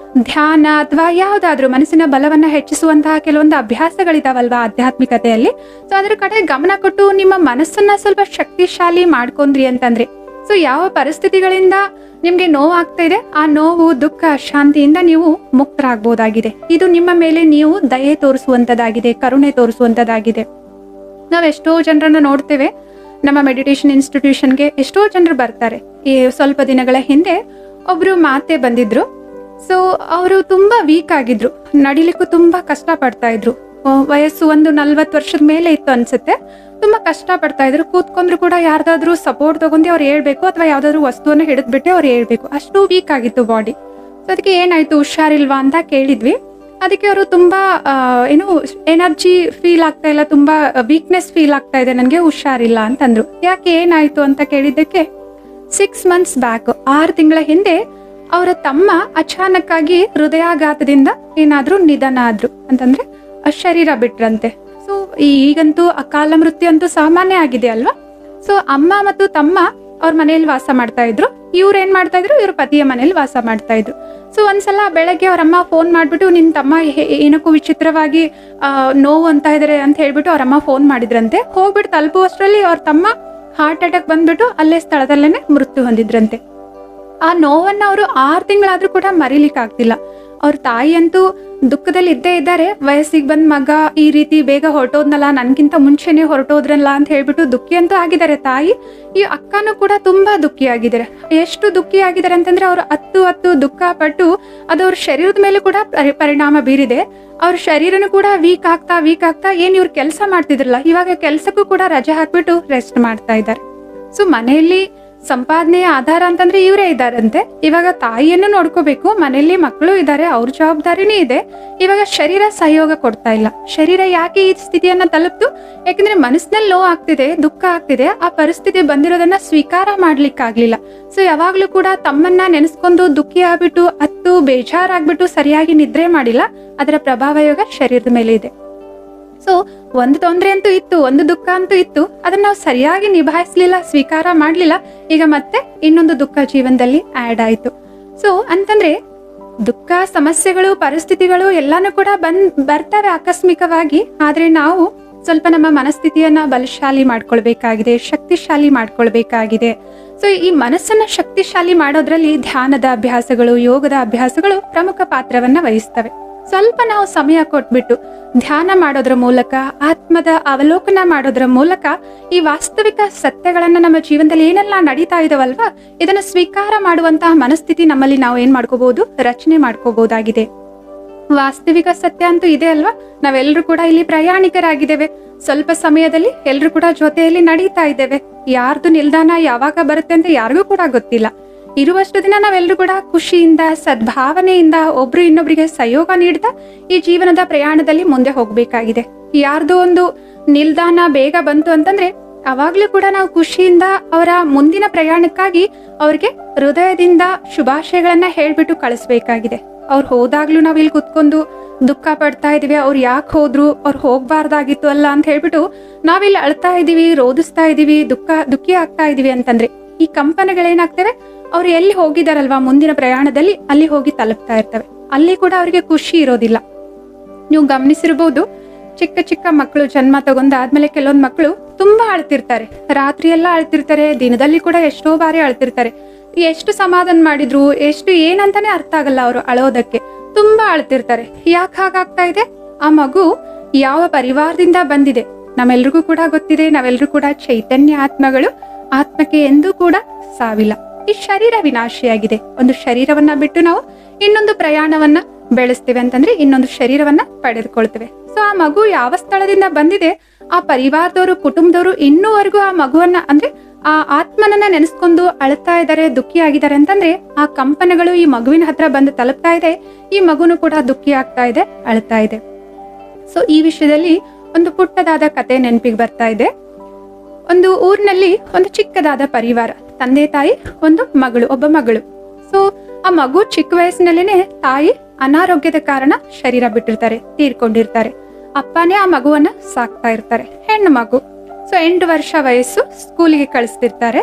ಧ್ಯಾನ ಅಥವಾ ಯಾವ್ದಾದ್ರು ಮನಸ್ಸಿನ ಬಲವನ್ನ ಹೆಚ್ಚಿಸುವಂತಹ ಕೆಲವೊಂದು ಅಭ್ಯಾಸಗಳಿದಾವಲ್ವಾ ಆಧ್ಯಾತ್ಮಿಕತೆಯಲ್ಲಿ, ಸೊ ಅದ್ರ ಕಡೆ ಗಮನ ಕೊಟ್ಟು ನಿಮ್ಮ ಮನಸ್ಸನ್ನ ಸ್ವಲ್ಪ ಶಕ್ತಿಶಾಲಿ ಮಾಡ್ಕೊಂಡ್ರಿ ಅಂತಂದ್ರೆ, ಸೊ ಯಾವ ಪರಿಸ್ಥಿತಿಗಳಿಂದ ನಿಮ್ಗೆ ನೋವು ಆಗ್ತಾ ಇದೆ, ಆ ನೋವು, ದುಃಖ, ಶಾಂತಿಯಿಂದ ನೀವು ಮುಕ್ತರಾಗಬಹುದಾಗಿದೆ. ಇದು ನಿಮ್ಮ ಮೇಲೆ ನೀವು ದಯೆ ತೋರಿಸುವಂತದ್ದಾಗಿದೆ, ಕರುಣೆ ತೋರಿಸುವಂತದ್ದಾಗಿದೆ. ನಾವ್ ಎಷ್ಟೋ ಜನರನ್ನ ನೋಡ್ತೇವೆ, ನಮ್ಮ ಮೆಡಿಟೇಷನ್ ಇನ್ಸ್ಟಿಟ್ಯೂಷನ್ಗೆ ಎಷ್ಟೋ ಜನರು ಬರ್ತಾರೆ. ಈ ಸ್ವಲ್ಪ ದಿನಗಳ ಹಿಂದೆ ಒಬ್ರು ಮಾತೆ ಬಂದಿದ್ರು. ಸೊ ಅವರು ತುಂಬಾ ವೀಕ್ ಆಗಿದ್ರು, ನಡಿಲಿಕ್ಕೂ ತುಂಬಾ ಕಷ್ಟ ಪಡ್ತಾ ಇದ್ರು. ವಯಸ್ಸು ಒಂದು 40 ವರ್ಷದ ಮೇಲೆ ಇತ್ತು ಅನ್ಸುತ್ತೆ. ತುಂಬಾ ಕಷ್ಟ ಪಡ್ತಾ ಇದ್ರು. ಕೂತ್ಕೊಂಡ್ರು ಕೂಡ ಯಾರ್ದಾದ್ರೂ ಸಪೋರ್ಟ್ ತಗೊಂಡು ಅವ್ರು ಹೇಳ್ಬೇಕು, ಅಥವಾ ಯಾವ್ದಾದ್ರು ವಸ್ತುವನ್ನ ಹಿಡಿದ್ಬಿಟ್ಟೆ ಅವ್ರು ಹೇಳ್ಬೇಕು, ಅಷ್ಟು ವೀಕ್ ಆಗಿತ್ತು ಬಾಡಿ. ಸೊ ಅದಕ್ಕೆ ಏನಾಯ್ತು, ಹುಷಾರಿಲ್ವಾ ಅಂತ ಕೇಳಿದ್ವಿ. ಅದಕ್ಕೆ ಅವರು ತುಂಬಾ ಏನು ಎನರ್ಜಿ ಫೀಲ್ ಆಗ್ತಾ ಇಲ್ಲ, ತುಂಬಾ ವೀಕ್ನೆಸ್ ಫೀಲ್ ಆಗ್ತಾ ಇದೆ, ನನಗೆ ಹುಷಾರಿಲ್ಲ ಅಂತಂದ್ರು. ಯಾಕೆ, ಏನಾಯ್ತು ಅಂತ ಕೇಳಿದ್ದಕ್ಕೆ 6 months ಬ್ಯಾಕ್, 6 ತಿಂಗಳ ಹಿಂದೆ ಅವರ ತಮ್ಮ ಅಚಾನಕ್ ಆಗಿ ಹೃದಯಾಘಾತದಿಂದ ಏನಾದ್ರೂ ನಿಧನ ಆದ್ರು ಅಂತಂದ್ರೆ ಶರೀರ ಬಿಟ್ರಂತೆ. ಸೊ ಈಗಂತೂ ಅಕಾಲ ಮೃತ್ಯು ಅಂತೂ ಸಾಮಾನ್ಯ ಆಗಿದೆ ಅಲ್ವಾ. ಸೊ ಅಮ್ಮ ಮತ್ತು ತಮ್ಮ ಅವ್ರ ಮನೆಯಲ್ಲಿ ವಾಸ ಮಾಡ್ತಾ ಇದ್ರು. ಇವ್ರು ಏನ್ ಮಾಡ್ತಾ ಇದ್ರು, ಇವ್ರ ಪತಿಯ ಮನೇಲಿ ವಾಸ ಮಾಡ್ತಾ ಇದ್ರು. ಸೊ ಒಂದ್ಸಲ ಬೆಳಗ್ಗೆ ಅವ್ರಮ್ಮ ಫೋನ್ ಮಾಡ್ಬಿಟ್ಟು, ನಿನ್ ತಮ್ಮ ಏನಕ್ಕೂ ವಿಚಿತ್ರವಾಗಿ ನೋವು ಅಂತ ಇದಾರೆ ಅಂತ ಹೇಳ್ಬಿಟ್ಟು ಅವ್ರಮ್ಮ ಫೋನ್ ಮಾಡಿದ್ರಂತೆ. ಹೋಗ್ಬಿಟ್ಟು ತಲುಪುವಷ್ಟರಲ್ಲಿ ಅವ್ರ ತಮ್ಮ ಹಾರ್ಟ್ ಅಟ್ಯಾಕ್ ಬಂದ್ಬಿಟ್ಟು ಅಲ್ಲೇ ಸ್ಥಳದಲ್ಲೇನೆ ಮೃತ್ಯು ಹೊಂದಿದ್ರಂತೆ. ಆ ನೋವನ್ನ ಅವರು 6 ತಿಂಗಳಾದ್ರೂ ಕೂಡ ಮರಿಲಿಕ್ಕೆ ಆಗ್ತಿಲ್ಲ. ಅವ್ರ ತಾಯಿ ಅಂತೂ ದುಃಖದಲ್ಲಿ ಇದ್ದೇ ಇದ್ದಾರೆ. ವಯಸ್ಸಿಗೆ ಬಂದ್ ಮಗ ಈ ರೀತಿ ಬೇಗ ಹೊರಟೋದ್ನಲ್ಲ, ನನ್ಗಿಂತ ಮುಂಚೆನೆ ಹೊರಟೋದ್ರಲ್ಲ ಅಂತ ಹೇಳ್ಬಿಟ್ಟು ದುಃಖಿ ಅಂತೂ ಆಗಿದ್ದಾರೆ ತಾಯಿ. ಈ ಅಕ್ಕನೂ ಕೂಡ ತುಂಬಾ ದುಃಖಿ ಆಗಿದ್ದಾರೆ. ಎಷ್ಟು ದುಃಖಿ ಆಗಿದ್ದಾರೆ ಅಂತಂದ್ರೆ ಅವ್ರು ಹತ್ತು ದುಃಖ ಪಟ್ಟು ಅದು ಅವ್ರ ಶರೀರದ ಮೇಲೆ ಕೂಡ ಪರಿಣಾಮ ಬೀರಿದೆ. ಅವ್ರ ಶರೀರನು ಕೂಡ ವೀಕ್ ಆಗ್ತಾ ಏನ್ ಇವ್ರು ಕೆಲಸ ಮಾಡ್ತಿದ್ರಲ್ಲ, ಇವಾಗ ಕೆಲ್ಸಕ್ಕೂ ಕೂಡ ರಜೆ ಹಾಕ್ಬಿಟ್ಟು ರೆಸ್ಟ್ ಮಾಡ್ತಾ ಇದ್ದಾರೆ. ಸೊ ಮನೆಯಲ್ಲಿ ಸಂಪಾದನೆಯ ಆಧಾರ ಅಂತಂದ್ರೆ ಇವರೇ ಇದ್ದಾರಂತೆ. ಇವಾಗ ತಾಯಿಯನ್ನು ನೋಡ್ಕೋಬೇಕು, ಮನೆಯಲ್ಲಿ ಮಕ್ಕಳು ಇದ್ದಾರೆ, ಅವ್ರ ಜವಾಬ್ದಾರಿನೂ ಇದೆ. ಇವಾಗ ಶರೀರ ಸಹಯೋಗ ಕೊಡ್ತಾ ಇಲ್ಲ. ಶರೀರ ಯಾಕೆ ಈ ಸ್ಥಿತಿಯನ್ನ ತಲುಪ್ತು? ಯಾಕಂದ್ರೆ ಮನಸ್ಸಿನಲ್ಲಿ ನೋವು ಆಗ್ತಿದೆ, ದುಃಖ ಆಗ್ತಿದೆ. ಆ ಪರಿಸ್ಥಿತಿ ಬಂದಿರೋದನ್ನ ಸ್ವೀಕಾರ ಮಾಡ್ಲಿಕ್ಕಾಗ್ಲಿಲ್ಲ. ಸೊ ಯಾವಾಗ್ಲೂ ಕೂಡ ತಮ್ಮನ್ನ ನೆನೆಸ್ಕೊಂಡು ದುಃಖಿ ಆಗ್ಬಿಟ್ಟು ಬೇಜಾರಾಗ್ಬಿಟ್ಟು ಸರಿಯಾಗಿ ನಿದ್ರೆ ಮಾಡಿಲ್ಲ. ಅದರ ಪ್ರಭಾವ ಇವಾಗ ಶರೀರದ ಮೇಲೆ ಇದೆ. ಸೊ ಒಂದು ತೊಂದರೆ ಅಂತೂ ಇತ್ತು, ಒಂದು ದುಃಖ ಅಂತೂ ಇತ್ತು. ಅದನ್ನ ನಾವು ಸರಿಯಾಗಿ ನಿಭಾಯಿಸ್ಲಿಲ್ಲ, ಸ್ವೀಕಾರ ಮಾಡ್ಲಿಲ್ಲ. ಈಗ ಮತ್ತೆ ಇನ್ನೊಂದು ದುಃಖ ಜೀವನದಲ್ಲಿ ಆಡ್ ಆಯ್ತು. ಸೊ ಅಂತಂದ್ರೆ ದುಃಖ, ಸಮಸ್ಯೆಗಳು, ಪರಿಸ್ಥಿತಿಗಳು ಎಲ್ಲಾನು ಕೂಡ ಬರ್ತವೆ ಆಕಸ್ಮಿಕವಾಗಿ. ಆದ್ರೆ ನಾವು ಸ್ವಲ್ಪ ನಮ್ಮ ಮನಸ್ಥಿತಿಯನ್ನ ಬಲಶಾಲಿ ಮಾಡ್ಕೊಳ್ಬೇಕಾಗಿದೆ, ಶಕ್ತಿಶಾಲಿ ಮಾಡ್ಕೊಳ್ಬೇಕಾಗಿದೆ. ಸೊ ಈ ಮನಸ್ಸನ್ನ ಶಕ್ತಿಶಾಲಿ ಮಾಡೋದ್ರಲ್ಲಿ ಧ್ಯಾನದ ಅಭ್ಯಾಸಗಳು, ಯೋಗದ ಅಭ್ಯಾಸಗಳು ಪ್ರಮುಖ ಪಾತ್ರವನ್ನ ವಹಿಸ್ತವೆ. ಸ್ವಲ್ಪ ನಾವು ಸಮಯ ಕೊಟ್ಬಿಟ್ಟು ಧ್ಯಾನ ಮಾಡೋದ್ರ ಮೂಲಕ, ಆತ್ಮದ ಅವಲೋಕನ ಮಾಡೋದ್ರ ಮೂಲಕ ಈ ವಾಸ್ತವಿಕ ಸತ್ಯಗಳನ್ನ ನಮ್ಮ ಜೀವನದಲ್ಲಿ ಏನೆಲ್ಲ ನಡೀತಾ ಇದಾವಲ್ವಾ, ಇದನ್ನ ಸ್ವೀಕಾರ ಮಾಡುವಂತಹ ಮನಸ್ಥಿತಿ ನಮ್ಮಲ್ಲಿ ನಾವು ಏನ್ ಮಾಡ್ಕೋಬಹುದು, ರಚನೆ ಮಾಡ್ಕೋಬಹುದಾಗಿದೆ. ವಾಸ್ತವಿಕ ಸತ್ಯ ಅಂತೂ ಇದೆ ಅಲ್ವಾ. ನಾವೆಲ್ಲರೂ ಕೂಡ ಇಲ್ಲಿ ಪ್ರಯಾಣಿಕರಾಗಿದ್ದೇವೆ. ಸ್ವಲ್ಪ ಸಮಯದಲ್ಲಿ ಎಲ್ರು ಕೂಡ ಜೊತೆಯಲ್ಲಿ ನಡೀತಾ ಇದ್ದೇವೆ. ಯಾರ್ದು ನಿಲ್ದಾಣ ಯಾವಾಗ ಬರುತ್ತೆ ಅಂತ ಯಾರಿಗೂ ಕೂಡ ಗೊತ್ತಿಲ್ಲ. ಇರುವಷ್ಟು ದಿನ ನಾವೆಲ್ಲರೂ ಕೂಡ ಖುಷಿಯಿಂದ, ಸದ್ಭಾವನೆಯಿಂದ ಒಬ್ರು ಇನ್ನೊಬ್ರಿಗೆ ಸಹಯೋಗ ನೀಡ್ತಾ ಈ ಜೀವನದ ಪ್ರಯಾಣದಲ್ಲಿ ಮುಂದೆ ಹೋಗ್ಬೇಕಾಗಿದೆ. ಯಾರ್ದೋ ಒಂದು ನಿಲ್ದಾಣ ಬೇಗ ಬಂತು ಅಂತಂದ್ರೆ ಅವಾಗ್ಲೂ ಕೂಡ ನಾವು ಖುಷಿಯಿಂದ ಅವರ ಮುಂದಿನ ಪ್ರಯಾಣಕ್ಕಾಗಿ ಅವ್ರಿಗೆ ಹೃದಯದಿಂದ ಶುಭಾಶಯಗಳನ್ನ ಹೇಳ್ಬಿಟ್ಟು ಕಳಿಸ್ಬೇಕಾಗಿದೆ. ಅವ್ರು ಹೋದಾಗ್ಲೂ ನಾವ್ ಇಲ್ಲಿ ಕುತ್ಕೊಂಡು ದುಃಖ ಪಡ್ತಾ ಇದೀವಿ, ಅವ್ರು ಯಾಕೆ ಹೋದ್ರು, ಅವ್ರು ಹೋಗ್ಬಾರ್ದಾಗಿತ್ತು ಅಲ್ಲ ಅಂತ ಹೇಳ್ಬಿಟ್ಟು ನಾವಿಲ್ಲಿ ಅಳ್ತಾ ಇದೀವಿ, ರೋಧಿಸ್ತಾ ಇದೀವಿ, ದುಃಖಿ ಆಗ್ತಾ ಇದೀವಿ ಅಂತಂದ್ರೆ ಈ ಕಂಪನಗಳೇನಾಗ್ತವೆ, ಅವ್ರು ಎಲ್ಲಿ ಹೋಗಿದಾರಲ್ವಾ ಮುಂದಿನ ಪ್ರಯಾಣದಲ್ಲಿ ಅಲ್ಲಿ ಹೋಗಿ ತಲುಪ್ತಾ ಇರ್ತವೆ. ಅಲ್ಲಿ ಕೂಡ ಅವ್ರಿಗೆ ಖುಷಿ ಇರೋದಿಲ್ಲ. ನೀವು ಗಮನಿಸಿರ್ಬೋದು, ಚಿಕ್ಕ ಮಕ್ಕಳು ಜನ್ಮ ತಗೊಂಡಾದ್ಮೇಲೆ ಕೆಲವೊಂದು ಮಕ್ಕಳು ತುಂಬಾ ಅಳ್ತಿರ್ತಾರೆ. ರಾತ್ರಿ ಎಲ್ಲ ಅಳ್ತಿರ್ತಾರೆ, ದಿನದಲ್ಲಿ ಕೂಡ ಎಷ್ಟೋ ಬಾರಿ ಅಳ್ತಿರ್ತಾರೆ. ಎಷ್ಟು ಸಮಾಧಾನ ಮಾಡಿದ್ರು, ಎಷ್ಟು ಏನಂತಾನೆ ಅರ್ಥ ಆಗಲ್ಲ ಅವರು ಅಳೋದಕ್ಕೆ. ತುಂಬಾ ಅಳ್ತಿರ್ತಾರೆ. ಯಾಕೆ ಹಾಗಾಗ್ತಾ ಇದೆ? ಆ ಮಗು ಯಾವ ಪರಿವಾರದಿಂದ ಬಂದಿದೆ ನಮ್ಮೆಲ್ರಿಗೂ ಕೂಡ ಗೊತ್ತಿದೆ. ನಾವೆಲ್ಲರೂ ಕೂಡ ಚೈತನ್ಯ ಆತ್ಮಗಳು. ಆತ್ಮಕ್ಕೆ ಎಂದೂ ಕೂಡ ಸಾವಿಲ್ಲ. ಈ ಶರೀರ ವಿನಾಶಿಯಾಗಿದೆ. ಒಂದು ಶರೀರವನ್ನ ಬಿಟ್ಟು ನಾವು ಇನ್ನೊಂದು ಪ್ರಯಾಣವನ್ನ ಬೆಳೆಸ್ತೇವೆ ಅಂತಂದ್ರೆ ಇನ್ನೊಂದು ಶರೀರವನ್ನ ಪಡೆದುಕೊಳ್ತೇವೆ. ಸೊ ಆ ಮಗು ಯಾವ ಸ್ಥಳದಿಂದ ಬಂದಿದೆ, ಆ ಪರಿವಾರದವರು, ಕುಟುಂಬದವರು ಇನ್ನೂವರೆಗೂ ಆ ಮಗುವನ್ನ ಅಂದ್ರೆ ಆ ಆತ್ಮನನ್ನ ನೆನೆಸ್ಕೊಂಡು ಅಳ್ತಾ ಇದ್ದಾರೆ, ದುಃಖಿ ಆಗಿದ್ದಾರೆ ಅಂತಂದ್ರೆ ಆ ಕಂಪನಗಳು ಈ ಮಗುವಿನ ಹತ್ರ ಬಂದು ತಲುಪ್ತಾ ಇದೆ. ಈ ಮಗುನು ಕೂಡ ದುಃಖಿ ಆಗ್ತಾ ಇದೆ, ಅಳ್ತಾ ಇದೆ. ಸೊ ಈ ವಿಷಯದಲ್ಲಿ ಒಂದು ಪುಟ್ಟದಾದ ಕತೆ ನೆನಪಿಗೆ ಬರ್ತಾ ಇದೆ. ಒಂದು ಊರಿನಲ್ಲಿ ಒಂದು ಚಿಕ್ಕದಾದ ಪರಿವಾರ, ತಂದೆ ತಾಯಿ, ಒಂದು ಮಗಳು, ಒಬ್ಬ ಮಗಳು. ಸೊ ಆ ಮಗು ಚಿಕ್ಕ ವಯಸ್ಸಿನಲ್ಲೇನೆ ತಾಯಿ ಅನಾರೋಗ್ಯದ ಕಾರಣ ಶರೀರ ಬಿಟ್ಟಿರ್ತಾರೆ, ತೀರ್ಕೊಂಡಿರ್ತಾರೆ. ಅಪ್ಪನೇ ಆ ಮಗುವನ್ನ ಸಾಕ್ತಾ ಇರ್ತಾರೆ, ಹೆಣ್ಣು ಮಗು. ಸೊ 8 ವರ್ಷ ವಯಸ್ಸು, ಸ್ಕೂಲಿಗೆ ಕಳಿಸ್ತಿರ್ತಾರೆ.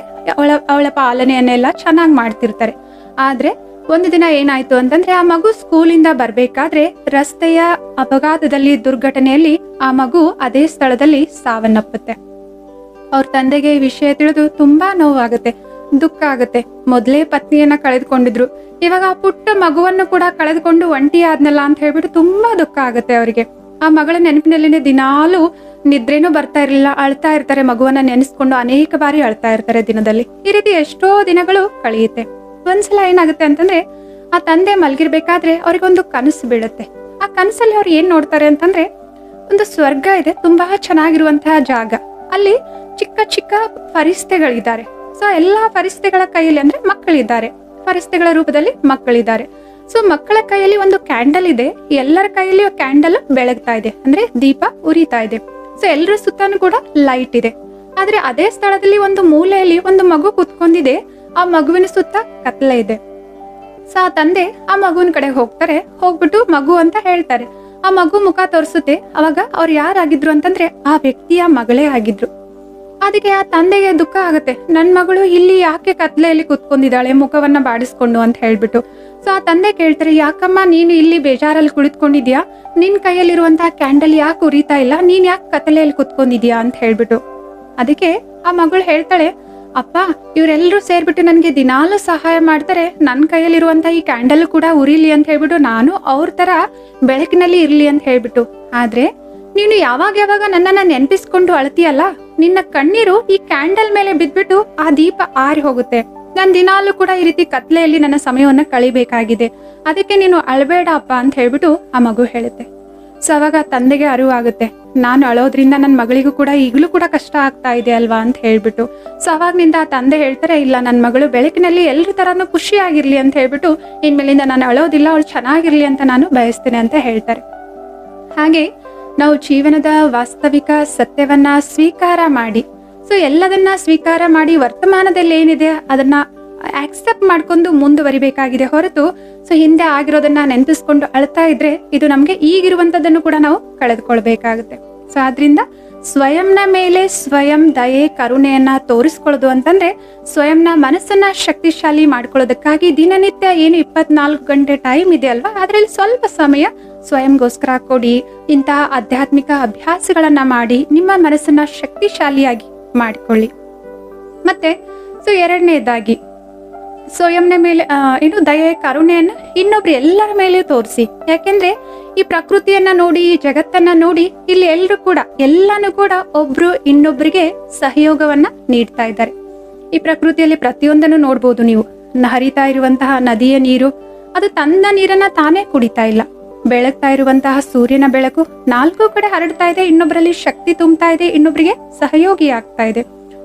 ಅವಳ ಪಾಲನೆಯನ್ನೆಲ್ಲ ಚೆನ್ನಾಗಿ ಮಾಡ್ತಿರ್ತಾರೆ. ಆದ್ರೆ ಒಂದು ದಿನ ಏನಾಯ್ತು ಅಂತಂದ್ರೆ ಆ ಮಗು ಸ್ಕೂಲಿಂದ ಬರ್ಬೇಕಾದ್ರೆ ರಸ್ತೆಯ ಅಪಘಾತದಲ್ಲಿ, ದುರ್ಘಟನೆಯಲ್ಲಿ ಆ ಮಗು ಅದೇ ಸ್ಥಳದಲ್ಲಿ ಸಾವನ್ನಪ್ಪುತ್ತೆ. ಅವ್ರ ತಂದೆಗೆ ಈ ವಿಷಯ ತಿಳಿದು ತುಂಬಾ ನೋವಾಗುತ್ತೆ, ದುಃಖ ಆಗುತ್ತೆ. ಮೊದಲೇ ಪತ್ನಿಯನ್ನ ಕಳೆದುಕೊಂಡಿದ್ರು, ಇವಾಗ ಆ ಪುಟ್ಟ ಮಗುವನ್ನು ಕೂಡ ಕಳೆದುಕೊಂಡು ಒಂಟಿ ಆದ್ನಲ್ಲ ಅಂತ ಹೇಳ್ಬಿಟ್ಟು ತುಂಬಾ ದುಃಖ ಆಗುತ್ತೆ ಅವರಿಗೆ. ಆ ಮಗಳ ನೆನಪಿನಲ್ಲಿ ದಿನಾಲೂ ನಿದ್ರೇನೂ ಬರ್ತಾ ಇರ್ಲಿಲ್ಲ, ಅಳ್ತಾ ಇರ್ತಾರೆ. ಮಗುವನ್ನ ನೆನೆಸ್ಕೊಂಡು ಅನೇಕ ಬಾರಿ ಅಳ್ತಾ ಇರ್ತಾರೆ ದಿನದಲ್ಲಿ. ಈ ರೀತಿ ಎಷ್ಟೋ ದಿನಗಳು ಕಳೆಯುತ್ತೆ. ಒಂದ್ಸಲ ಏನಾಗುತ್ತೆ ಅಂತಂದ್ರೆ ಆ ತಂದೆ ಮಲಗಿರ್ಬೇಕಾದ್ರೆ ಅವ್ರಿಗೊಂದು ಕನಸು ಬೀಳುತ್ತೆ. ಆ ಕನಸಲ್ಲಿ ಅವ್ರು ಏನ್ ನೋಡ್ತಾರೆ ಅಂತಂದ್ರೆ ಒಂದು ಸ್ವರ್ಗ ಇದೆ, ತುಂಬಾ ಚೆನ್ನಾಗಿರುವಂತಹ ಜಾಗ. ಅಲ್ಲಿ ಚಿಕ್ಕ ಚಿಕ್ಕ ಫರಿಸ್ತೆಗಳಿದ್ದಾರೆ. ಸೊ ಎಲ್ಲಾ ಫರಿಸ್ತೆಗಳ ಕೈಯಲ್ಲಿ ಅಂದ್ರೆ ಮಕ್ಕಳಿದ್ದಾರೆ, ಫರಿಸ್ತೆಗಳ ರೂಪದಲ್ಲಿ ಮಕ್ಕಳಿದ್ದಾರೆ. ಸೊ ಮಕ್ಕಳ ಕೈಯಲ್ಲಿ ಒಂದು ಕ್ಯಾಂಡಲ್ ಇದೆ, ಎಲ್ಲರ ಕೈಯಲ್ಲಿ ಕ್ಯಾಂಡಲ್ ಬೆಳಗ್ತಾ ಇದೆ, ಅಂದ್ರೆ ದೀಪ ಉರಿತಾ ಇದೆ. ಸೊ ಎಲ್ಲರ ಸುತ್ತಾನು ಕೂಡ ಲೈಟ್ ಇದೆ. ಆದ್ರೆ ಅದೇ ಸ್ಥಳದಲ್ಲಿ ಒಂದು ಮೂಲೆಯಲ್ಲಿ ಒಂದು ಮಗು ಕುತ್ಕೊಂಡಿದೆ, ಆ ಮಗುವಿನ ಸುತ್ತ ಕತ್ಲೆ ಇದೆ. ಸೊ ಆ ತಂದೆ ಆ ಮಗುವಿನ ಕಡೆ ಹೋಗ್ತಾರೆ, ಹೋಗ್ಬಿಟ್ಟು ಮಗು ಅಂತ ಹೇಳ್ತಾರೆ. ಆ ಮಗು ಮುಖ ತೋರಿಸುತ್ತೆ. ಅವಾಗ ಅವ್ರು ಯಾರಾಗಿದ್ರು ಅಂತಂದ್ರೆ ಆ ವ್ಯಕ್ತಿಯ ಮಗಳೇ ಆಗಿದ್ರು. ಅದಕ್ಕೆ ಆ ತಂದೆಗೆ ದುಃಖ ಆಗುತ್ತೆ, ನನ್ ಮಗಳು ಇಲ್ಲಿ ಯಾಕೆ ಕತ್ಲೆಯಲ್ಲಿ ಕುತ್ಕೊಂಡಿದ್ದಾಳೆ ಮುಖವನ್ನ ಬಾಡಿಸ್ಕೊಂಡು ಅಂತ ಹೇಳ್ಬಿಟ್ಟು. ಸೊ ಆ ತಂದೆ ಕೇಳ್ತಾರೆ, ಯಾಕಮ್ಮ ನೀನು ಇಲ್ಲಿ ಬೇಜಾರಲ್ಲಿ ಕುಳಿತುಕೊಂಡಿದ್ಯಾ, ನಿನ್ ಕೈಯಲ್ಲಿರುವಂತಹ ಕ್ಯಾಂಡಲ್ ಯಾಕೆ ಉರಿತಾ ಇಲ್ಲ, ನೀನ್ ಯಾಕೆ ಕತ್ಲೆಯಲ್ಲಿ ಕುತ್ಕೊಂಡಿದ್ಯಾ ಅಂತ ಹೇಳ್ಬಿಟ್ಟು. ಅದಕ್ಕೆ ಆ ಮಗಳು ಹೇಳ್ತಾಳೆ, ಅಪ್ಪ ಇವರೆಲ್ಲರೂ ಸೇರ್ಬಿಟ್ಟು ನನ್ಗೆ ದಿನಾಲು ಸಹಾಯ ಮಾಡ್ತಾರೆ, ನನ್ನ ಕೈಯಲ್ಲಿರುವಂತ ಈ ಕ್ಯಾಂಡಲ್ ಕೂಡ ಉರಿಲಿ ಅಂತ ಹೇಳ್ಬಿಟ್ಟು ನಾನು ಅವ್ರ ತರ ಬೆಳಕಿನಲ್ಲಿ ಇರ್ಲಿ ಅಂತ ಹೇಳ್ಬಿಟ್ಟು. ಆದ್ರೆ ನೀನು ಯಾವಾಗ ಯಾವಾಗ ನನ್ನನ್ನ ನೆನಪಿಸ್ಕೊಂಡು ಅಳ್ತೀಯಲ್ಲ, ನಿನ್ನ ಕಣ್ಣೀರು ಈ ಕ್ಯಾಂಡಲ್ ಮೇಲೆ ಬಿದ್ಬಿಟ್ಟು ಆ ದೀಪ ಆರಿ ಹೋಗುತ್ತೆ. ನಾನು ದಿನಾಲು ಕೂಡ ಈ ರೀತಿ ಕತ್ಲೆಯಲ್ಲಿ ನನ್ನ ಸಮಯವನ್ನ ಕಳಿಬೇಕಾಗಿದೆ, ಅದಕ್ಕೆ ನೀನು ಅಳಬೇಡ ಅಪ್ಪ ಅಂತ ಹೇಳ್ಬಿಟ್ಟು ಆ ಮಗು ಹೇಳುತ್ತೆ. ಸೊ ಅವಾಗ ತಂದೆಗೆ ಅರಿವಾಗುತ್ತೆ, ನಾನು ಅಳೋದ್ರಿಂದ ನನ್ನ ಮಗಳಿಗೂ ಕೂಡ ಈಗಲೂ ಕೂಡ ಕಷ್ಟ ಆಗ್ತಾ ಇದೆ ಅಲ್ವಾ ಅಂತ ಹೇಳ್ಬಿಟ್ಟು. ಸೊ ಅವಾಗ್ನಿಂದ ಆ ತಂದೆ ಹೇಳ್ತಾರೆ, ಇಲ್ಲ ನನ್ನ ಮಗಳು ಬೆಳಕಿನಲ್ಲಿ ಎಲ್ಲರ ತರಾನು ಖುಷಿಯಾಗಿರ್ಲಿ ಅಂತ ಹೇಳ್ಬಿಟ್ಟು ಇನ್ಮೇಲಿಂದ ನಾನು ಅಳೋದಿಲ್ಲ, ಅವಳು ಚೆನ್ನಾಗಿರ್ಲಿ ಅಂತ ನಾನು ಬಯಸ್ತೇನೆ ಅಂತ ಹೇಳ್ತಾರೆ. ಹಾಗೆ ನಾವು ಜೀವನದ ವಾಸ್ತವಿಕ ಸತ್ಯವನ್ನ ಸ್ವೀಕಾರ ಮಾಡಿ, ಸೊ ಎಲ್ಲದನ್ನ ಸ್ವೀಕಾರ ಮಾಡಿ ವರ್ತಮಾನದಲ್ಲಿ ಏನಿದೆ ಅದನ್ನ ಆಕ್ಸೆಪ್ಟ್ ಮಾಡ್ಕೊಂಡು ಮುಂದುವರಿಬೇಕಾಗಿದೆ ಹೊರತು ಸೊ ಹಿಂದೆ ಆಗಿರೋದನ್ನ ನೆನಪಿಸ್ಕೊಂಡು ಅಳ್ತಾ ಇದ್ರೆ ಇದು ನಮ್ಗೆ ಈಗಿರುವಂತದನ್ನು ಕೂಡ ನಾವು ಕಳೆದುಕೊಳ್ಬೇಕಾಗುತ್ತೆ. ಸೊ ಆದ್ರಿಂದ ಸ್ವಯಂನ ಮೇಲೆ ಸ್ವಯಂ ದಯೆ ಕರುಣೆಯನ್ನ ತೋರಿಸ್ಕೊಳ್ಳೋದು ಅಂತಂದ್ರೆ ಸ್ವಯಂನ ಮನಸ್ಸನ್ನ ಶಕ್ತಿಶಾಲಿ ಮಾಡ್ಕೊಳ್ಳೋದಕ್ಕಾಗಿ ದಿನನಿತ್ಯ ಏನು 24 ಗಂಟೆ ಟೈಮ್ ಇದೆ ಅಲ್ವಾ, ಅದ್ರಲ್ಲಿ ಸ್ವಲ್ಪ ಸಮಯ ಸ್ವಯಂಗೋಸ್ಕರ ಕೊಡಿ. ಇಂತಹ ಆಧ್ಯಾತ್ಮಿಕ ಅಭ್ಯಾಸಗಳನ್ನ ಮಾಡಿ ನಿಮ್ಮ ಮನಸ್ಸನ್ನ ಶಕ್ತಿಶಾಲಿಯಾಗಿ ಮಾಡಿಕೊಳ್ಳಿ. ಮತ್ತೆ ಸೊ ಎರಡನೇದಾಗಿ ಸ್ವಯಂನ ಮೇಲೆ ಏನು ದಯೆ ಕರುಣೆಯನ್ನ ಇನ್ನೊಬ್ರು ಎಲ್ಲರ ಮೇಲೆ ತೋರಿಸಿ. ಯಾಕೆಂದ್ರೆ ಈ ಪ್ರಕೃತಿಯನ್ನ ನೋಡಿ, ಈ ಜಗತ್ತನ್ನ ನೋಡಿ, ಇಲ್ಲಿ ಎಲ್ರು ಕೂಡ ಎಲ್ಲಾನು ಕೂಡ ಒಬ್ರು ಇನ್ನೊಬ್ರಿಗೆ ಸಹಯೋಗವನ್ನ ನೀಡ್ತಾ ಇದ್ದಾರೆ. ಈ ಪ್ರಕೃತಿಯಲ್ಲಿ ಪ್ರತಿಯೊಂದನ್ನು ನೋಡ್ಬೋದು ನೀವು. ಹರಿತಾ ಇರುವಂತಹ ನದಿಯ ನೀರು ಅದು ತನ್ನ ನೀರನ್ನ ತಾನೇ ಕುಡಿತಾ ಇಲ್ಲ. ಬೆಳಗ್ತಾ ಇರುವಂತಹ ಸೂರ್ಯನ ಬೆಳಕು 4 ಕಡೆ ಹರಡ್ತಾ ಇದೆ, ಇನ್ನೊಬ್ಬರಲ್ಲಿ ಶಕ್ತಿ ತುಂಬ್ತಾ ಇದೆ, ಇನ್ನೊಬ್ರಿಗೆ ಸಹಯೋಗಿ ಆಗ್ತಾ ಇದೆ.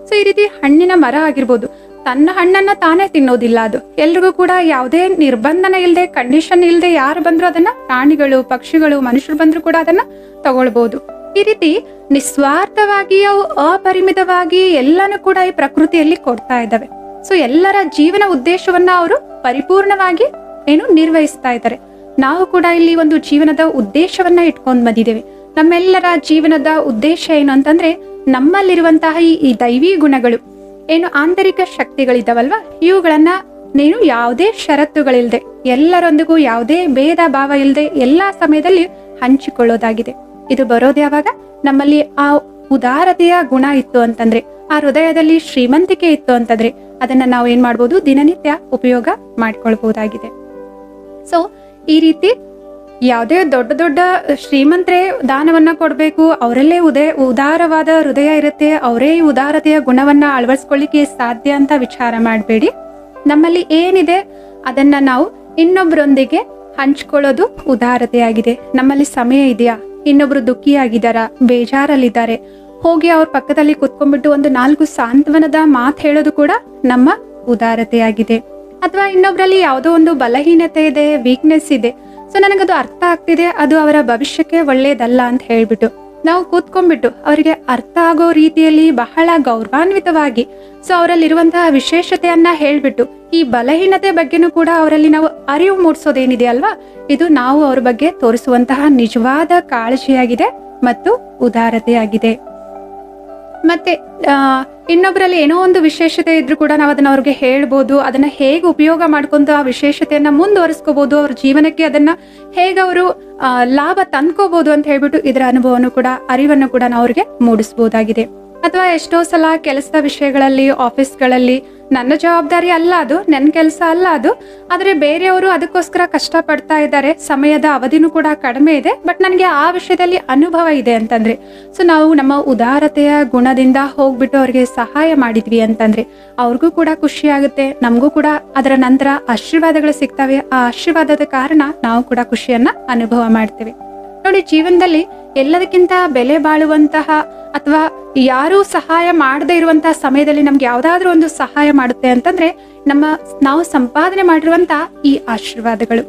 ಸೊ ಈ ರೀತಿ ಹಣ್ಣಿನ ಮರ ಆಗಿರ್ಬೋದು, ತನ್ನ ಹಣ್ಣನ್ನ ತಾನೇ ತಿನ್ನೋದಿಲ್ಲ, ಅದು ಎಲ್ರಿಗೂ ಕೂಡ ಯಾವುದೇ ನಿರ್ಬಂಧನ ಇಲ್ಲದೆ, ಕಂಡೀಷನ್ ಇಲ್ಲದೆ ಯಾರು ಬಂದ್ರು ಅದನ್ನ, ಪ್ರಾಣಿಗಳು ಪಕ್ಷಿಗಳು ಮನುಷ್ಯರು ಬಂದ್ರು ಕೂಡ ಅದನ್ನ ತಗೊಳ್ಬಹುದು. ಈ ರೀತಿ ನಿಸ್ವಾರ್ಥವಾಗಿ ಅವು ಅಪರಿಮಿತವಾಗಿ ಎಲ್ಲಾನು ಕೂಡ ಈ ಪ್ರಕೃತಿಯಲ್ಲಿ ಕೊಡ್ತಾ ಇದ್ದಾವೆ. ಸೊ ಎಲ್ಲರ ಜೀವನ ಉದ್ದೇಶವನ್ನ ಅವರು ಪರಿಪೂರ್ಣವಾಗಿ ನಿರ್ವಹಿಸ್ತಾ ಇದ್ದಾರೆ. ನಾವು ಕೂಡ ಇಲ್ಲಿ ಒಂದು ಜೀವನದ ಉದ್ದೇಶವನ್ನ ಇಟ್ಕೊಂಡ್ ಬಂದಿದ್ದೇವೆ. ನಮ್ಮೆಲ್ಲರ ಜೀವನದ ಉದ್ದೇಶ ಏನು ಅಂತಂದ್ರೆ ನಮ್ಮಲ್ಲಿರುವಂತಹ ಈ ದೈವಿ ಗುಣಗಳು ಆಂತರಿಕ ಶಕ್ತಿಗಳಿದ್ದಾವಲ್ವಾ, ಇವುಗಳನ್ನ ಯಾವುದೇ ಷರತ್ತುಗಳಿಲ್ಲದೆ, ಎಲ್ಲರೊಂದಿಗೂ ಯಾವುದೇ ಭೇದ ಭಾವ ಇಲ್ಲದೆ ಎಲ್ಲಾ ಸಮಯದಲ್ಲಿ ಹಂಚಿಕೊಳ್ಳೋದಾಗಿದೆ. ಇದು ಬರೋದು ಯಾವಾಗ ನಮ್ಮಲ್ಲಿ ಆ ಉದಾರತೆಯ ಗುಣ ಇತ್ತು ಅಂತಂದ್ರೆ, ಆ ಹೃದಯದಲ್ಲಿ ಶ್ರೀಮಂತಿಕೆ ಇತ್ತು ಅಂತಂದ್ರೆ ಅದನ್ನ ನಾವು ಏನ್ ಮಾಡ್ಬೋದು, ದಿನನಿತ್ಯ ಉಪಯೋಗ ಮಾಡ್ಕೊಳ್ಬಹುದಾಗಿದೆ. ಸೊ ಈ ರೀತಿ ಯಾವುದೇ ದೊಡ್ಡ ದೊಡ್ಡ ಶ್ರೀಮಂತರೇ ದಾನವನ್ನ ಕೊಡ್ಬೇಕು, ಅವರಲ್ಲೇ ಉದಾರವಾದ ಹೃದಯ ಇರುತ್ತೆ, ಅವರೇ ಈ ಉದಾರತೆಯ ಗುಣವನ್ನ ಅಳವಡಿಸ್ಕೊಳ್ಳಿಕ್ಕೆ ಸಾಧ್ಯ ಅಂತ ವಿಚಾರ ಮಾಡಬೇಡಿ. ನಮ್ಮಲ್ಲಿ ಏನಿದೆ ಅದನ್ನ ನಾವು ಇನ್ನೊಬ್ಬರೊಂದಿಗೆ ಹಂಚ್ಕೊಳ್ಳೋದು ಉದಾರತೆಯಾಗಿದೆ. ನಮ್ಮಲ್ಲಿ ಸಮಯ ಇದೆಯಾ, ಇನ್ನೊಬ್ರು ದುಃಖಿಯಾಗಿದ್ದಾರಾ, ಬೇಜಾರಲ್ಲಿದ್ದಾರೆ, ಹೋಗಿ ಅವ್ರ ಪಕ್ಕದಲ್ಲಿ ಕುತ್ಕೊಂಡ್ಬಿಟ್ಟು ಒಂದು 4 ಸಾಂತ್ವನದ ಮಾತು ಹೇಳೋದು ಕೂಡ ನಮ್ಮ ಉದಾರತೆಯಾಗಿದೆ. ಅಥವಾ ಇನ್ನೊಬ್ರಲ್ಲಿ ಯಾವುದೋ ಒಂದು ಬಲಹೀನತೆ ಇದೆ, ವೀಕ್ನೆಸ್ ಇದೆ, ಸೊ ನನಗದು ಅರ್ಥ ಆಗ್ತಿದೆ, ಅದು ಅವರ ಭವಿಷ್ಯಕ್ಕೆ ಒಳ್ಳೇದಲ್ಲ ಅಂತ ಹೇಳ್ಬಿಟ್ಟು ನಾವು ಕೂತ್ಕೊಂಡ್ಬಿಟ್ಟು ಅವರಿಗೆ ಅರ್ಥ ಆಗೋ ರೀತಿಯಲ್ಲಿ ಬಹಳ ಗೌರವಾನ್ವಿತವಾಗಿ ಸೊ ಅವರಲ್ಲಿರುವಂತಹ ವಿಶೇಷತೆಯನ್ನ ಹೇಳ್ಬಿಟ್ಟು ಈ ಬಲಹೀನತೆ ಬಗ್ಗೆನೂ ಕೂಡ ಅವರಲ್ಲಿ ನಾವು ಅರಿವು ಮೂಡಿಸೋದೇನಿದೆ ಅಲ್ವಾ, ಇದು ನಾವು ಅವ್ರ ಬಗ್ಗೆ ತೋರಿಸುವಂತಹ ನಿಜವಾದ ಕಾಳಜಿಯಾಗಿದೆ ಮತ್ತು ಉದಾರತೆಯಾಗಿದೆ. ಮತ್ತೆ ಇನ್ನೊಬ್ಬರಲ್ಲಿ ಏನೋ ಒಂದು ವಿಶೇಷತೆ ಇದ್ರೂ ಕೂಡ ನಾವು ಅದನ್ನ ಅವ್ರಿಗೆ ಹೇಳ್ಬೋದು, ಅದನ್ನ ಹೇಗೆ ಉಪಯೋಗ ಮಾಡ್ಕೊಂಡು ಆ ವಿಶೇಷತೆಯನ್ನ ಮುಂದುವರಿಸ್ಕೋಬಹುದು, ಅವ್ರ ಜೀವನಕ್ಕೆ ಅದನ್ನ ಹೇಗೆ ಅವರು ಲಾಭ ತಂದ್ಕೋಬಹುದು ಅಂತ ಹೇಳ್ಬಿಟ್ಟು ಇದರ ಅನುಭವವನ್ನು ಕೂಡ, ಅರಿವನ್ನು ಕೂಡ ನಾವು ಅವ್ರಿಗೆ ಮೂಡಿಸಬಹುದಾಗಿದೆ. ಅಥವಾ ಎಷ್ಟೋ ಸಲ ಕೆಲಸದ ವಿಷಯಗಳಲ್ಲಿ, ಆಫೀಸ್ಗಳಲ್ಲಿ ನನ್ನ ಜವಾಬ್ದಾರಿ ಅಲ್ಲ ಅದು, ನನ್ನ ಕೆಲಸ ಅಲ್ಲ ಅದು, ಆದರೆ ಬೇರೆಯವರು ಅದಕ್ಕೋಸ್ಕರ ಕಷ್ಟ ಪಡ್ತಾ ಇದ್ದಾರೆ, ಸಮಯದ ಅವಧಿನೂ ಕೂಡ ಕಡಿಮೆ ಇದೆ, ಬಟ್ ನನಗೆ ಆ ವಿಷಯದಲ್ಲಿ ಅನುಭವ ಇದೆ ಅಂತಂದ್ರೆ, ಸೊ ನಾವು ನಮ್ಮ ಉದಾರತೆಯ ಗುಣದಿಂದ ಹೋಗ್ಬಿಟ್ಟು ಅವ್ರಿಗೆ ಸಹಾಯ ಮಾಡಿದ್ವಿ ಅಂತಂದ್ರೆ ಅವ್ರಿಗೂ ಕೂಡ ಖುಷಿ ಆಗುತ್ತೆ, ನಮಗೂ ಕೂಡ ಅದರ ನಂತರ ಆಶೀರ್ವಾದಗಳು ಸಿಗ್ತವೆ. ಆ ಆಶೀರ್ವಾದದ ಕಾರಣ ನಾವು ಕೂಡ ಖುಷಿಯನ್ನ ಅನುಭವ ಮಾಡ್ತೇವೆ. ನೋಡಿ, ಜೀವನದಲ್ಲಿ ಎಲ್ಲದಕ್ಕಿಂತ ಬೆಲೆ ಬಾಳುವಂತಹ ಅಥವಾ ಯಾರೂ ಸಹಾಯ ಮಾಡದೇ ಇರುವಂತಹ ಸಮಯದಲ್ಲಿ ನಮ್ಗೆ ಯಾವ್ದಾದ್ರೂ ಒಂದು ಸಹಾಯ ಮಾಡುತ್ತೆ ಅಂತಂದ್ರೆ ನಾವು ಸಂಪಾದನೆ ಮಾಡಿರುವಂತಹ ಈ ಆಶೀರ್ವಾದಗಳು.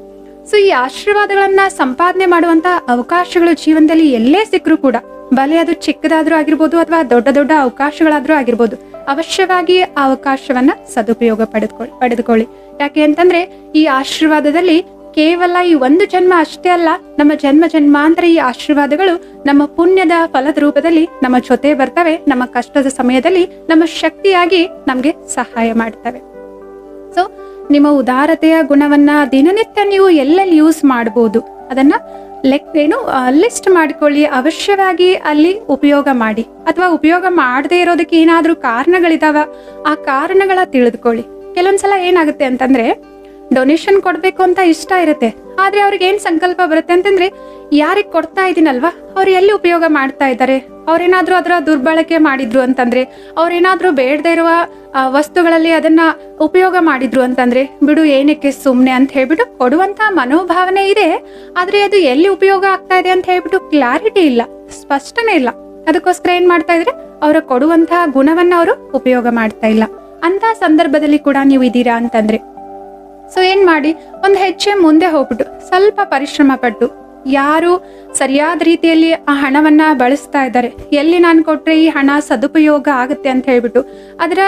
ಸೊ ಈ ಆಶೀರ್ವಾದಗಳನ್ನ ಸಂಪಾದನೆ ಮಾಡುವಂತ ಅವಕಾಶಗಳು ಜೀವನದಲ್ಲಿ ಎಲ್ಲೇ ಸಿಕ್ಕರೂ ಕೂಡ, ಬಲೆ ಅದು ಚಿಕ್ಕದಾದ್ರೂ ಆಗಿರ್ಬೋದು ಅಥವಾ ದೊಡ್ಡ ದೊಡ್ಡ ಅವಕಾಶಗಳಾದ್ರೂ ಆಗಿರ್ಬೋದು, ಅವಶ್ಯವಾಗಿ ಆ ಅವಕಾಶವನ್ನ ಸದುಪಯೋಗ ಪಡೆದುಕೊಳ್ಳಿ. ಯಾಕೆ ಅಂತಂದ್ರೆ ಈ ಆಶೀರ್ವಾದದಲ್ಲಿ ಕೇವಲ ಈ ಒಂದು ಜನ್ಮ ಅಷ್ಟೇ ಅಲ್ಲ, ನಮ್ಮ ಜನ್ಮ ಜನ್ಮಾಂತರ ಈ ಆಶೀರ್ವಾದಗಳು ನಮ್ಮ ಪುಣ್ಯದ ಫಲದ ರೂಪದಲ್ಲಿ ನಮ್ಮ ಜೊತೆ ಬರ್ತವೆ. ನಮ್ಮ ಕಷ್ಟದ ಸಮಯದಲ್ಲಿ ನಮ್ಮ ಶಕ್ತಿಯಾಗಿ ನಮ್ಗೆ ಸಹಾಯ ಮಾಡ್ತವೆ. ಸೊ ನಿಮ್ಮ ಉದಾರತೆಯ ಗುಣವನ್ನ ದಿನನಿತ್ಯ ನೀವು ಎಲ್ಲೆಲ್ಲಿ ಯೂಸ್ ಮಾಡಬಹುದು ಅದನ್ನ ಲಿಸ್ಟ್ ಮಾಡ್ಕೊಳ್ಳಿ. ಅವಶ್ಯವಾಗಿ ಅಲ್ಲಿ ಉಪಯೋಗ ಮಾಡಿ. ಅಥವಾ ಉಪಯೋಗ ಮಾಡದೇ ಇರೋದಕ್ಕೆ ಏನಾದ್ರೂ ಕಾರಣಗಳಿದಾವ, ಆ ಕಾರಣಗಳ ತಿಳಿದುಕೊಳ್ಳಿ. ಕೆಲವೊಂದ್ಸಲ ಏನಾಗುತ್ತೆ ಅಂತಂದ್ರೆ, ಡೊನೇಷನ್ ಕೊಡ್ಬೇಕು ಅಂತ ಇಷ್ಟ ಇರುತ್ತೆ, ಆದ್ರೆ ಅವ್ರಿಗೆ ಏನ್ ಸಂಕಲ್ಪ ಬರುತ್ತೆ ಅಂತಂದ್ರೆ, ಯಾರಿಗೆ ಕೊಡ್ತಾ ಇದೀನಲ್ವಾ ಅವ್ರು ಎಲ್ಲಿ ಉಪಯೋಗ ಮಾಡ್ತಾ ಇದ್ದಾರೆ, ಅವ್ರೇನಾದ್ರೂ ಅದರ ದುರ್ಬಳಕೆ ಮಾಡಿದ್ರು ಅಂತಂದ್ರೆ, ಅವ್ರೇನಾದ್ರೂ ಬೇಡದೇ ಇರುವ ವಸ್ತುಗಳಲ್ಲಿ ಅದನ್ನ ಉಪಯೋಗ ಮಾಡಿದ್ರು ಅಂತಂದ್ರೆ, ಬಿಡು ಏನಕ್ಕೆ ಸುಮ್ನೆ ಅಂತ ಹೇಳ್ಬಿಟ್ಟು ಕೊಡುವಂತ ಮನೋಭಾವನೆ ಇದೆ. ಆದ್ರೆ ಅದು ಎಲ್ಲಿ ಉಪಯೋಗ ಆಗ್ತಾ ಇದೆ ಅಂತ ಹೇಳ್ಬಿಟ್ಟು ಕ್ಲಾರಿಟಿ ಇಲ್ಲ, ಸ್ಪಷ್ಟನೆ ಇಲ್ಲ. ಅದಕ್ಕೋಸ್ಕರ ಏನ್ ಮಾಡ್ತಾ ಇದ್ರೆ, ಅವರ ಕೊಡುವಂತಹ ಗುಣವನ್ನ ಅವರು ಉಪಯೋಗ ಮಾಡ್ತಾ ಇಲ್ಲ. ಅಂತ ಸಂದರ್ಭದಲ್ಲಿ ಕೂಡ ನೀವು ಇದೀರಾ ಅಂತಂದ್ರೆ, ಸೊ ಏನ್ ಮಾಡಿ, ಒಂದು ಹೆಜ್ಜೆ ಮುಂದೆ ಹೋಗ್ಬಿಟ್ಟು ಸ್ವಲ್ಪ ಪರಿಶ್ರಮ ಪಟ್ಟು ಯಾರು ಸರಿಯಾದ ರೀತಿಯಲ್ಲಿ ಆ ಹಣವನ್ನ ಬಳಸ್ತಾ ಇದ್ದಾರೆ, ಎಲ್ಲಿ ನಾನು ಕೊಟ್ರೆ ಈ ಹಣ ಸದುಪಯೋಗ ಆಗುತ್ತೆ ಅಂತ ಹೇಳ್ಬಿಟ್ಟು ಅದರ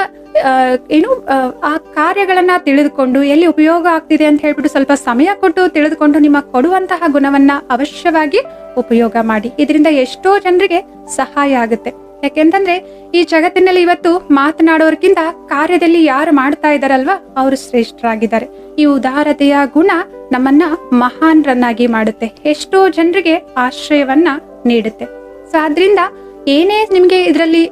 ಆ ಕಾರ್ಯಗಳನ್ನ ತಿಳಿದುಕೊಂಡು ಎಲ್ಲಿ ಉಪಯೋಗ ಆಗ್ತಿದೆ ಅಂತ ಹೇಳ್ಬಿಟ್ಟು ಸ್ವಲ್ಪ ಸಮಯ ಕೊಟ್ಟು ತಿಳಿದುಕೊಂಡು ನಿಮ್ಮ ಕೊಡುವಂತಹ ಗುಣವನ್ನ ಅವಶ್ಯವಾಗಿ ಉಪಯೋಗ ಮಾಡಿ. ಇದರಿಂದ ಎಷ್ಟೋ ಜನರಿಗೆ ಸಹಾಯ ಆಗುತ್ತೆ. ಯಾಕೆಂತಂದ್ರೆ ಈ ಜಗತ್ತಿನಲ್ಲಿ ಇವತ್ತು ಮಾತನಾಡೋರ್ಕಿಂತ ಕಾರ್ಯದಲ್ಲಿ ಯಾರು ಮಾಡ್ತಾ ಇದಾರಲ್ವಾ ಅವರು ಶ್ರೇಷ್ಠರಾಗಿದ್ದಾರೆ. ಈ ಉದಾರತೆಯ ಗುಣ ನಮ್ಮನ್ನ ಮಹಾನ್ರನ್ನಾಗಿ ಮಾಡುತ್ತೆ, ಎಷ್ಟೋ ಜನರಿಗೆ ಆಶ್ರಯವನ್ನ ನೀಡುತ್ತೆ. ಸೊ ಆದ್ರಿಂದ ಏನೇ ನಿಮ್ಗೆ ಇದರಲ್ಲಿ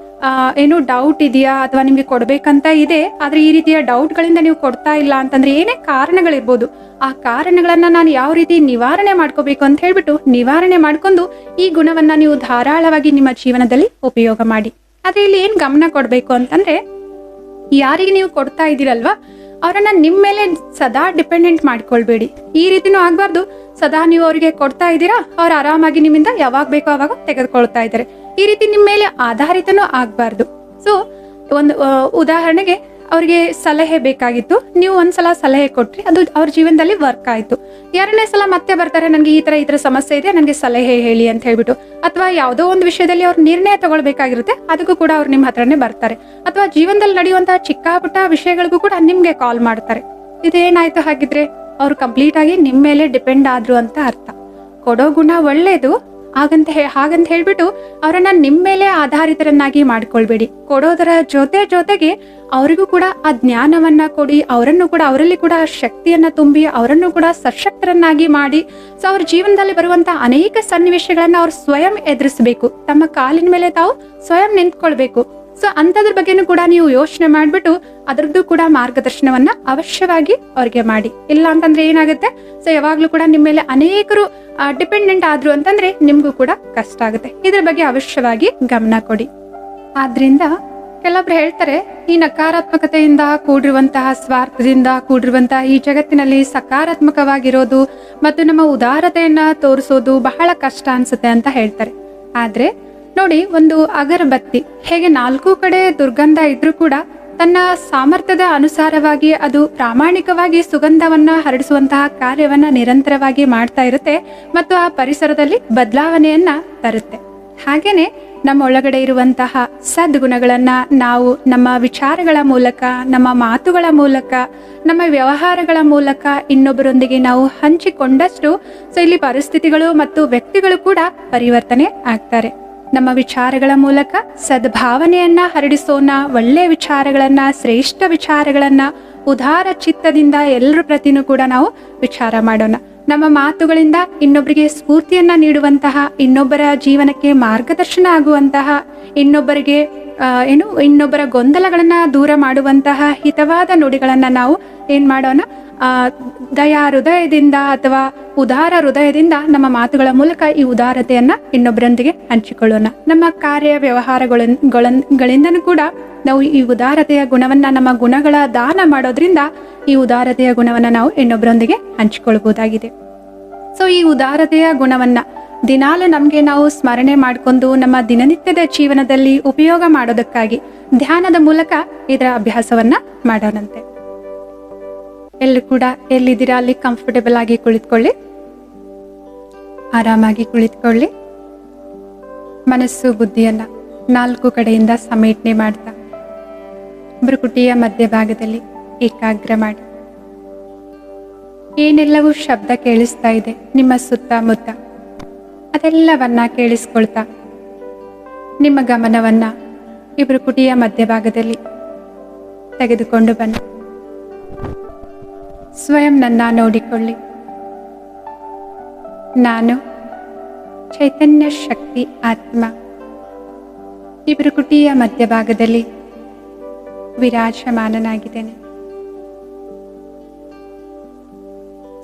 ಡೌಟ್ ಇದೆಯಾ ಅಥವಾ ನಿಮ್ಗೆ ಕೊಡ್ಬೇಕಂತ ಇದೆ, ಆದ್ರೆ ಈ ರೀತಿಯ ಡೌಟ್ಗಳಿಂದ ನೀವು ಕೊಡ್ತಾ ಇಲ್ಲ ಅಂತಂದ್ರೆ ಏನೇ ಕಾರಣಗಳಿರ್ಬೋದು, ಆ ಕಾರಣಗಳನ್ನ ನಾನು ಯಾವ ರೀತಿ ನಿವಾರಣೆ ಮಾಡ್ಕೋಬೇಕು ಅಂತ ಹೇಳ್ಬಿಟ್ಟು ನಿವಾರಣೆ ಮಾಡ್ಕೊಂಡು ಈ ಗುಣವನ್ನ ನೀವು ಧಾರಾಳವಾಗಿ ನಿಮ್ಮ ಜೀವನದಲ್ಲಿ ಉಪಯೋಗ ಮಾಡಿ. ಆದ್ರೆ ಇಲ್ಲಿ ಏನ್ ಗಮನ ಕೊಡ್ಬೇಕು ಅಂತಂದ್ರೆ, ಯಾರಿಗೆ ನೀವು ಕೊಡ್ತಾ ಇದ್ದೀರಲ್ವಾ ಅವರನ್ನ ನಿಮ್ ಮೇಲೆ ಸದಾ ಡಿಪೆಂಡೆಂಟ್ ಮಾಡ್ಕೊಳ್ಬೇಡಿ. ಈ ರೀತಿನೂ ಆಗ್ಬಾರ್ದು, ಸದಾ ನೀವು ಅವರಿಗೆ ಕೊಡ್ತಾ ಇದ್ದೀರಾ, ಅವ್ರು ಆರಾಮಾಗಿ ನಿಮ್ಮಿಂದ ಯಾವಾಗ ಬೇಕೋ ಅವಾಗ ತೆಗೆದುಕೊಳ್ತಾ ಇದ್ದಾರೆ. ಈ ರೀತಿ ನಿಮ್ಮ ಮೇಲೆ ಆಧಾರಿತನೂ ಆಗ್ಬಾರ್ದು. ಸೊ ಒಂದು ಉದಾಹರಣೆಗೆ ಅವ್ರಿಗೆ ಸಲಹೆ ಬೇಕಾಗಿತ್ತು, ನೀವು ಒಂದ್ಸಲ ಸಲಹೆ ಕೊಟ್ರಿ, ಅದು ಅವ್ರ ಜೀವನದಲ್ಲಿ ವರ್ಕ್ ಆಯ್ತು. ಎರಡನೇ ಸಲ ಮತ್ತೆ ಬರ್ತಾರೆ, ನನಗೆ ಈ ತರ ಸಮಸ್ಯೆ ಇದೆ, ನನಗೆ ಸಲಹೆ ಹೇಳಿ ಅಂತ ಹೇಳ್ಬಿಟ್ಟು. ಅಥವಾ ಯಾವುದೋ ಒಂದು ವಿಷಯದಲ್ಲಿ ಅವ್ರು ನಿರ್ಣಯ ತಗೊಳ್ಬೇಕಾಗಿರುತ್ತೆ, ಅದಕ್ಕೂ ಕೂಡ ಅವ್ರು ನಿಮ್ಮ ಹತ್ರನೇ ಬರ್ತಾರೆ. ಅಥವಾ ಜೀವನದಲ್ಲಿ ನಡೆಯುವಂತಹ ಚಿಕ್ಕ ಪುಟ್ಟ ವಿಷಯಗಳಿಗೂ ಕೂಡ ನಿಮ್ಗೆ ಕಾಲ್ ಮಾಡ್ತಾರೆ. ಇದೇನಾಯ್ತು ಹಾಗಿದ್ರೆ, ಅವ್ರು ಕಂಪ್ಲೀಟ್ ಆಗಿ ನಿಮ್ಮ ಮೇಲೆ ಡಿಪೆಂಡ್ ಆದ್ರು ಅಂತ ಅರ್ಥ. ಕೊಡೋ ಗುಣ ಒಳ್ಳೇದು, ಹಾಗಂತ ಹೇಳ್ಬಿಟ್ಟು ಅವರನ್ನ ನಿಮ್ಮ ಮೇಲೆ ಆಧಾರಿತರನ್ನಾಗಿ ಮಾಡ್ಕೊಳ್ಬೇಡಿ. ಕೊಡೋದರ ಜೊತೆಗೆ ಅವರಿಗೂ ಕೂಡ ಆ ಜ್ಞಾನವನ್ನ ಕೊಡಿ, ಅವರಲ್ಲಿ ಕೂಡ ಶಕ್ತಿಯನ್ನ ತುಂಬಿ, ಅವರನ್ನು ಕೂಡ ಸಶಕ್ತರನ್ನಾಗಿ ಮಾಡಿ. ಸೊ ಅವ್ರ ಜೀವನದಲ್ಲಿ ಬರುವಂತಹ ಅನೇಕ ಸನ್ನಿವೇಶಗಳನ್ನ ಅವ್ರು ಸ್ವಯಂ ಎದುರಿಸಬೇಕು, ತಮ್ಮ ಕಾಲಿನ ಮೇಲೆ ತಾವು ಸ್ವಯಂ ನಿಂತ್ಕೊಳ್ಬೇಕು. ಸೊ ಅಂತದ್ರ ಬಗ್ಗೆನೂ ಕೂಡ ನೀವು ಯೋಚನೆ ಮಾಡ್ಬಿಟ್ಟು ಅದರದ್ದು ಕೂಡ ಮಾರ್ಗದರ್ಶನವನ್ನ ಅವಶ್ಯವಾಗಿ ಅವ್ರಿಗೆ ಮಾಡಿ. ಇಲ್ಲ ಅಂತಂದ್ರೆ ಏನಾಗುತ್ತೆ, ಸೊ ಯಾವಾಗ್ಲೂ ಕೂಡ ನಿಮ್ಮ ಮೇಲೆ ಅನೇಕರು ಡಿಪೆಂಡೆಂಟ್ ಆದ್ರು ಅಂತಂದ್ರೆ ನಿಮ್ಗೂ ಕೂಡ ಕಷ್ಟ ಆಗುತ್ತೆ. ಇದ್ರ ಬಗ್ಗೆ ಅವಶ್ಯವಾಗಿ ಗಮನ ಕೊಡಿ. ಆದ್ರಿಂದ ಕೆಲವೊಬ್ರು ಹೇಳ್ತಾರೆ, ಈ ನಕಾರಾತ್ಮಕತೆಯಿಂದ ಕೂಡಿರುವಂತಹ, ಸ್ವಾರ್ಥದಿಂದ ಕೂಡಿರುವಂತಹ ಈ ಜಗತ್ತಿನಲ್ಲಿ ಸಕಾರಾತ್ಮಕವಾಗಿರೋದು ಮತ್ತು ನಮ್ಮ ಉದಾರತೆಯನ್ನ ತೋರಿಸೋದು ಬಹಳ ಕಷ್ಟ ಅನ್ಸುತ್ತೆ ಅಂತ ಹೇಳ್ತಾರೆ. ಆದ್ರೆ ನೋಡಿ, ಒಂದು ಅಗರಬತ್ತಿ ಹೇಗೆ 4 ಕಡೆ ದುರ್ಗಂಧ ಇದ್ರೂ ಕೂಡ ತನ್ನ ಸಾಮರ್ಥ್ಯದ ಅನುಸಾರವಾಗಿ ಅದು ಪ್ರಾಮಾಣಿಕವಾಗಿ ಸುಗಂಧವನ್ನ ಹರಡಿಸುವಂತಹ ಕಾರ್ಯವನ್ನ ನಿರಂತರವಾಗಿ ಮಾಡ್ತಾ ಇರುತ್ತೆ ಮತ್ತು ಆ ಪರಿಸರದಲ್ಲಿ ಬದಲಾವಣೆಯನ್ನ ತರುತ್ತೆ. ಹಾಗೇನೆ ನಮ್ಮ ಒಳಗಡೆ ಇರುವಂತಹ ಸದ್ಗುಣಗಳನ್ನ ನಾವು ನಮ್ಮ ವಿಚಾರಗಳ ಮೂಲಕ, ನಮ್ಮ ಮಾತುಗಳ ಮೂಲಕ, ನಮ್ಮ ವ್ಯವಹಾರಗಳ ಮೂಲಕ ಇನ್ನೊಬ್ಬರೊಂದಿಗೆ ನಾವು ಹಂಚಿಕೊಂಡಷ್ಟು ಸೊ ಇಲ್ಲಿ ಪರಿಸ್ಥಿತಿಗಳು ಮತ್ತು ವ್ಯಕ್ತಿಗಳು ಕೂಡ ಪರಿವರ್ತನೆ ಆಗ್ತಾರೆ. ನಮ್ಮ ವಿಚಾರಗಳ ಮೂಲಕ ಸದ್ಭಾವನೆಯನ್ನ ಹರಡಿಸೋಣ, ಒಳ್ಳೆಯ ವಿಚಾರಗಳನ್ನ, ಶ್ರೇಷ್ಠ ವಿಚಾರಗಳನ್ನ ಉದಾರ ಚಿತ್ತದಿಂದ ಎಲ್ಲರ ಪ್ರತಿನೂ ಕೂಡ ನಾವು ವಿಚಾರ ಮಾಡೋಣ. ನಮ್ಮ ಮಾತುಗಳಿಂದ ಇನ್ನೊಬ್ಬರಿಗೆ ಸ್ಫೂರ್ತಿಯನ್ನ ನೀಡುವಂತಹ, ಇನ್ನೊಬ್ಬರ ಜೀವನಕ್ಕೆ ಮಾರ್ಗದರ್ಶನ ಆಗುವಂತಹ, ಇನ್ನೊಬ್ಬರ ಗೊಂದಲಗಳನ್ನ ದೂರ ಮಾಡುವಂತಹ ಹಿತವಾದ ನುಡಿಗಳನ್ನ ನಾವು ಏನ್ ಮಾಡೋಣ, ದಯಾ ಹೃದಯದಿಂದ ಅಥವಾ ಉದಾರ ಹೃದಯದಿಂದ ನಮ್ಮ ಮಾತುಗಳ ಮೂಲಕ ಈ ಉದಾರತೆಯನ್ನ ಇನ್ನೊಬ್ಬರೊಂದಿಗೆ ಹಂಚಿಕೊಳ್ಳೋಣ. ನಮ್ಮ ಕಾರ್ಯ ವ್ಯವಹಾರಗಳಿಂದನೂ ಕೂಡ ನಾವು ಈ ಉದಾರತೆಯ ಗುಣವನ್ನ, ನಮ್ಮ ಗುಣಗಳ ದಾನ ಮಾಡೋದ್ರಿಂದ ಈ ಉದಾರತೆಯ ಗುಣವನ್ನ ನಾವು ಇನ್ನೊಬ್ಬರೊಂದಿಗೆ ಹಂಚಿಕೊಳ್ಬಹುದಾಗಿದೆ. ಸೊ ಈ ಉದಾರತೆಯ ಗುಣವನ್ನ ದಿನಾಲು ನಮಗೆ ನಾವು ಸ್ಮರಣೆ ಮಾಡಿಕೊಂಡು ನಮ್ಮ ದಿನನಿತ್ಯದ ಜೀವನದಲ್ಲಿ ಉಪಯೋಗ ಮಾಡೋದಕ್ಕಾಗಿ ಧ್ಯಾನದ ಮೂಲಕ ಇದರ ಅಭ್ಯಾಸವನ್ನ ಮಾಡೋಣಂತೆ. ಎಲ್ಲರೂ ಕೂಡ ಎಲ್ಲಿದ್ದೀರಾ ಅಲ್ಲಿ ಕಂಫರ್ಟೇಬಲ್ ಆಗಿ ಕುಳಿತುಕೊಳ್ಳಿ, ಆರಾಮಾಗಿ ಕುಳಿತುಕೊಳ್ಳಿ. ಮನಸ್ಸು ಬುದ್ಧಿಯನ್ನ 4 ಕಡೆಯಿಂದ ಸಮೇಟನೆ ಮಾಡ್ತಾ ಭ್ರುಕುಟಿಯ ಮಧ್ಯಭಾಗದಲ್ಲಿ ಏಕಾಗ್ರ ಮಾಡಿ. ಏನೆಲ್ಲವೂ ಶಬ್ದ ಕೇಳಿಸ್ತಾ ಇದೆ ನಿಮ್ಮ ಸುತ್ತಮುತ್ತ, ಅದೆಲ್ಲವನ್ನ ಕೇಳಿಸ್ಕೊಳ್ತಾ ನಿಮ್ಮ ಗಮನವನ್ನ ಈ ಭ್ರುಕುಟಿಯ ಮಧ್ಯಭಾಗದಲ್ಲಿ ತೆಗೆದುಕೊಂಡು ಬನ್ನಿ. ಸ್ವಯಂ ನನ್ನ ನೋಡಿಕೊಳ್ಳಿ. ನಾನು ಚೈತನ್ಯ ಶಕ್ತಿ ಆತ್ಮ ಈ ಭ್ರುಕುಟಿಯ ಮಧ್ಯಭಾಗದಲ್ಲಿ ವಿರಾಜಮಾನನಾಗಿದ್ದೇನೆ.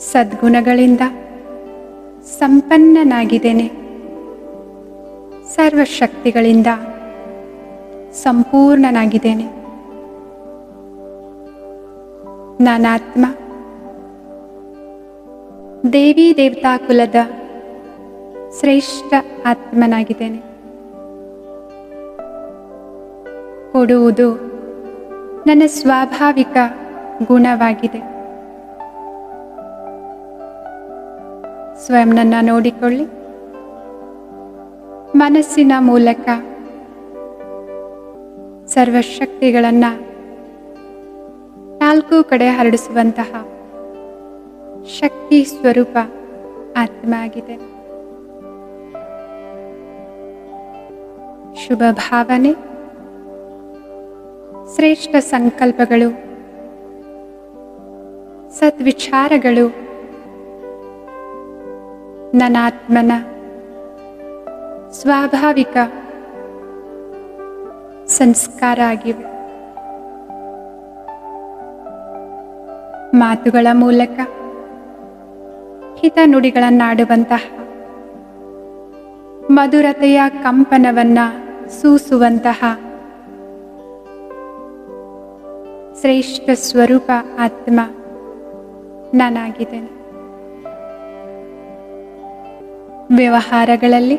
ಸದ್ಗುಣಗಳಿಂದ ಸಂಪನ್ನನಾಗಿದ್ದೇನೆ. ಸರ್ವಶಕ್ತಿಗಳಿಂದ ಸಂಪೂರ್ಣನಾಗಿದ್ದೇನೆ. ನಾನಾತ್ಮ ದೇವಿ ದೇವತಾ ಕುಲದ ಶ್ರೇಷ್ಠ ಆತ್ಮನಾಗಿದ್ದೇನೆ. ಕೊಡುವುದು ನನ್ನ ಸ್ವಾಭಾವಿಕ ಗುಣವಾಗಿದೆ. ಸ್ವಯಂನನ್ನ ನೋಡಿಕೊಳ್ಳಿ. ಮನಸ್ಸಿನ ಮೂಲಕ ಸರ್ವಶಕ್ತಿಗಳನ್ನ 4 ಕಡೆ ಹರಡಿಸುವಂತಹ ಶಕ್ತಿ ಸ್ವರೂಪ ಆತ್ಮ ಆಗಿದೆ. ಶುಭ ಭಾವನೆ, ಶ್ರೇಷ್ಠ ಸಂಕಲ್ಪಗಳು, ಸದ್ವಿಚಾರಗಳು ನನ್ನ ಆತ್ಮನ ಸ್ವಾಭಾವಿಕ ಸಂಸ್ಕಾರ ಆಗಿವೆ. ಮಾತುಗಳ ಮೂಲಕ ಹಿತ ನುಡಿಗಳನ್ನಾಡುವಂತಹ, ಮಧುರತೆಯ ಕಂಪನವನ್ನ ಸೂಸುವಂತಹ ಶ್ರೇಷ್ಠ ಸ್ವರೂಪ ಆತ್ಮ ನಾನಾಗಿದ್ದೇನೆ. ವ್ಯವಹಾರಗಳಲ್ಲಿ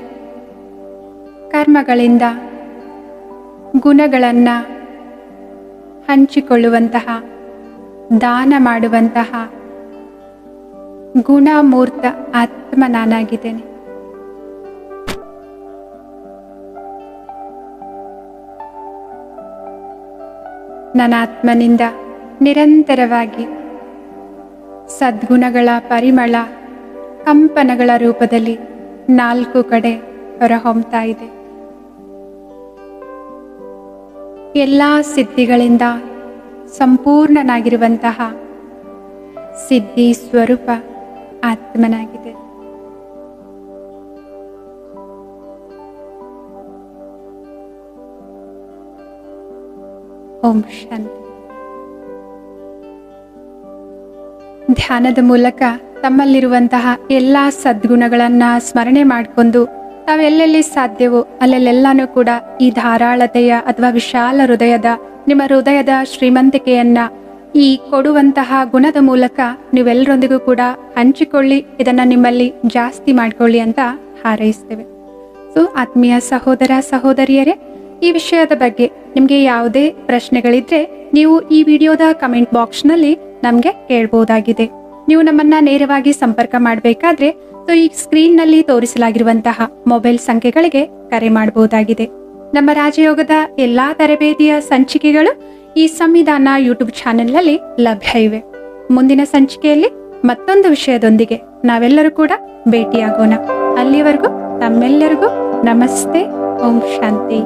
ಕರ್ಮಗಳಿಂದ ಗುಣಗಳನ್ನ ಹಂಚಿಕೊಳ್ಳುವಂತಹ, ದಾನ ಮಾಡುವಂತಹ ಗುಣಮೂರ್ತ ಆತ್ಮ ನಾನಾಗಿದ್ದೇನೆ. ನನ್ನ ಆತ್ಮನಿಂದ ನಿರಂತರವಾಗಿ ಸದ್ಗುಣಗಳ ಪರಿಮಳ ಕಂಪನಗಳ ರೂಪದಲ್ಲಿ 4 ಕಡೆ ಹೊರಹೊಮ್ತಾ ಇದೆ. ಎಲ್ಲ ಸಿದ್ಧಿಗಳಿಂದ ಸಂಪೂರ್ಣನಾಗಿರುವಂತಹ ಸಿದ್ಧಿ ಸ್ವರೂಪ ಆತ್ಮನಾಗಿದೆ. ಓಂ ಶಾಂತಿ. ಧ್ಯಾನದ ಮೂಲಕ ತಮ್ಮಲ್ಲಿರುವಂತಹ ಎಲ್ಲ ಸದ್ಗುಣಗಳನ್ನ ಸ್ಮರಣೆ ಮಾಡಿಕೊಂಡು ತಾವೆಲ್ಲೆಲ್ಲಿ ಸಾಧ್ಯವೋ ಅಲ್ಲೆಲ್ಲೆಲ್ಲಾನು ಕೂಡ ಈ ಧಾರಾಳತೆಯ ಅಥವಾ ವಿಶಾಲ ಹೃದಯದ ನಿಮ್ಮ ಹೃದಯದ ಶ್ರೀಮಂತಿಕೆಯನ್ನ ಈ ಕೊಡುವಂತಹ ಗುಣದ ಮೂಲಕ ನೀವೆಲ್ಲರೊಂದಿಗೂ ಕೂಡ ಹಂಚಿಕೊಳ್ಳಿ. ಇದನ್ನ ನಿಮ್ಮಲ್ಲಿ ಜಾಸ್ತಿ ಮಾಡ್ಕೊಳ್ಳಿ ಅಂತ ಹಾರೈಸ್ತೇವೆ. ಸೊ ಆತ್ಮೀಯ ಸಹೋದರ ಸಹೋದರಿಯರೇ, ಈ ವಿಷಯದ ಬಗ್ಗೆ ನಿಮಗೆ ಯಾವುದೇ ಪ್ರಶ್ನೆಗಳಿದ್ರೆ ನೀವು ಈ ವಿಡಿಯೋದ ಕಮೆಂಟ್ ಬಾಕ್ಸ್ನಲ್ಲಿ ನಮಗೆ ಕೇಳಬಹುದಾಗಿದೆ. ನೀವು ನಮ್ಮನ್ನ ನೇರವಾಗಿ ಸಂಪರ್ಕ ಮಾಡಬೇಕಾದ್ರೆ ಈ ಸ್ಕ್ರೀನ್ನಲ್ಲಿ ತೋರಿಸಲಾಗಿರುವಂತಹ ಮೊಬೈಲ್ ಸಂಖ್ಯೆಗಳಿಗೆ ಕರೆ ಮಾಡಬಹುದಾಗಿದೆ. ನಮ್ಮ ರಾಜಯೋಗದ ಎಲ್ಲಾ ತರಬೇತಿಯ ಸಂಚಿಕೆಗಳು ಈ ಸಂವಿಧಾನ ಯೂಟ್ಯೂಬ್ ಚಾನೆಲ್ನಲ್ಲಿ ಲಭ್ಯ ಇವೆ. ಮುಂದಿನ ಸಂಚಿಕೆಯಲ್ಲಿ ಮತ್ತೊಂದು ವಿಷಯದೊಂದಿಗೆ ನಾವೆಲ್ಲರೂ ಕೂಡ ಭೇಟಿಯಾಗೋಣ. ಅಲ್ಲಿವರೆಗೂ ತಮ್ಮೆಲ್ಲರಿಗೂ ನಮಸ್ತೆ. ಓಂ ಶಾಂತಿ.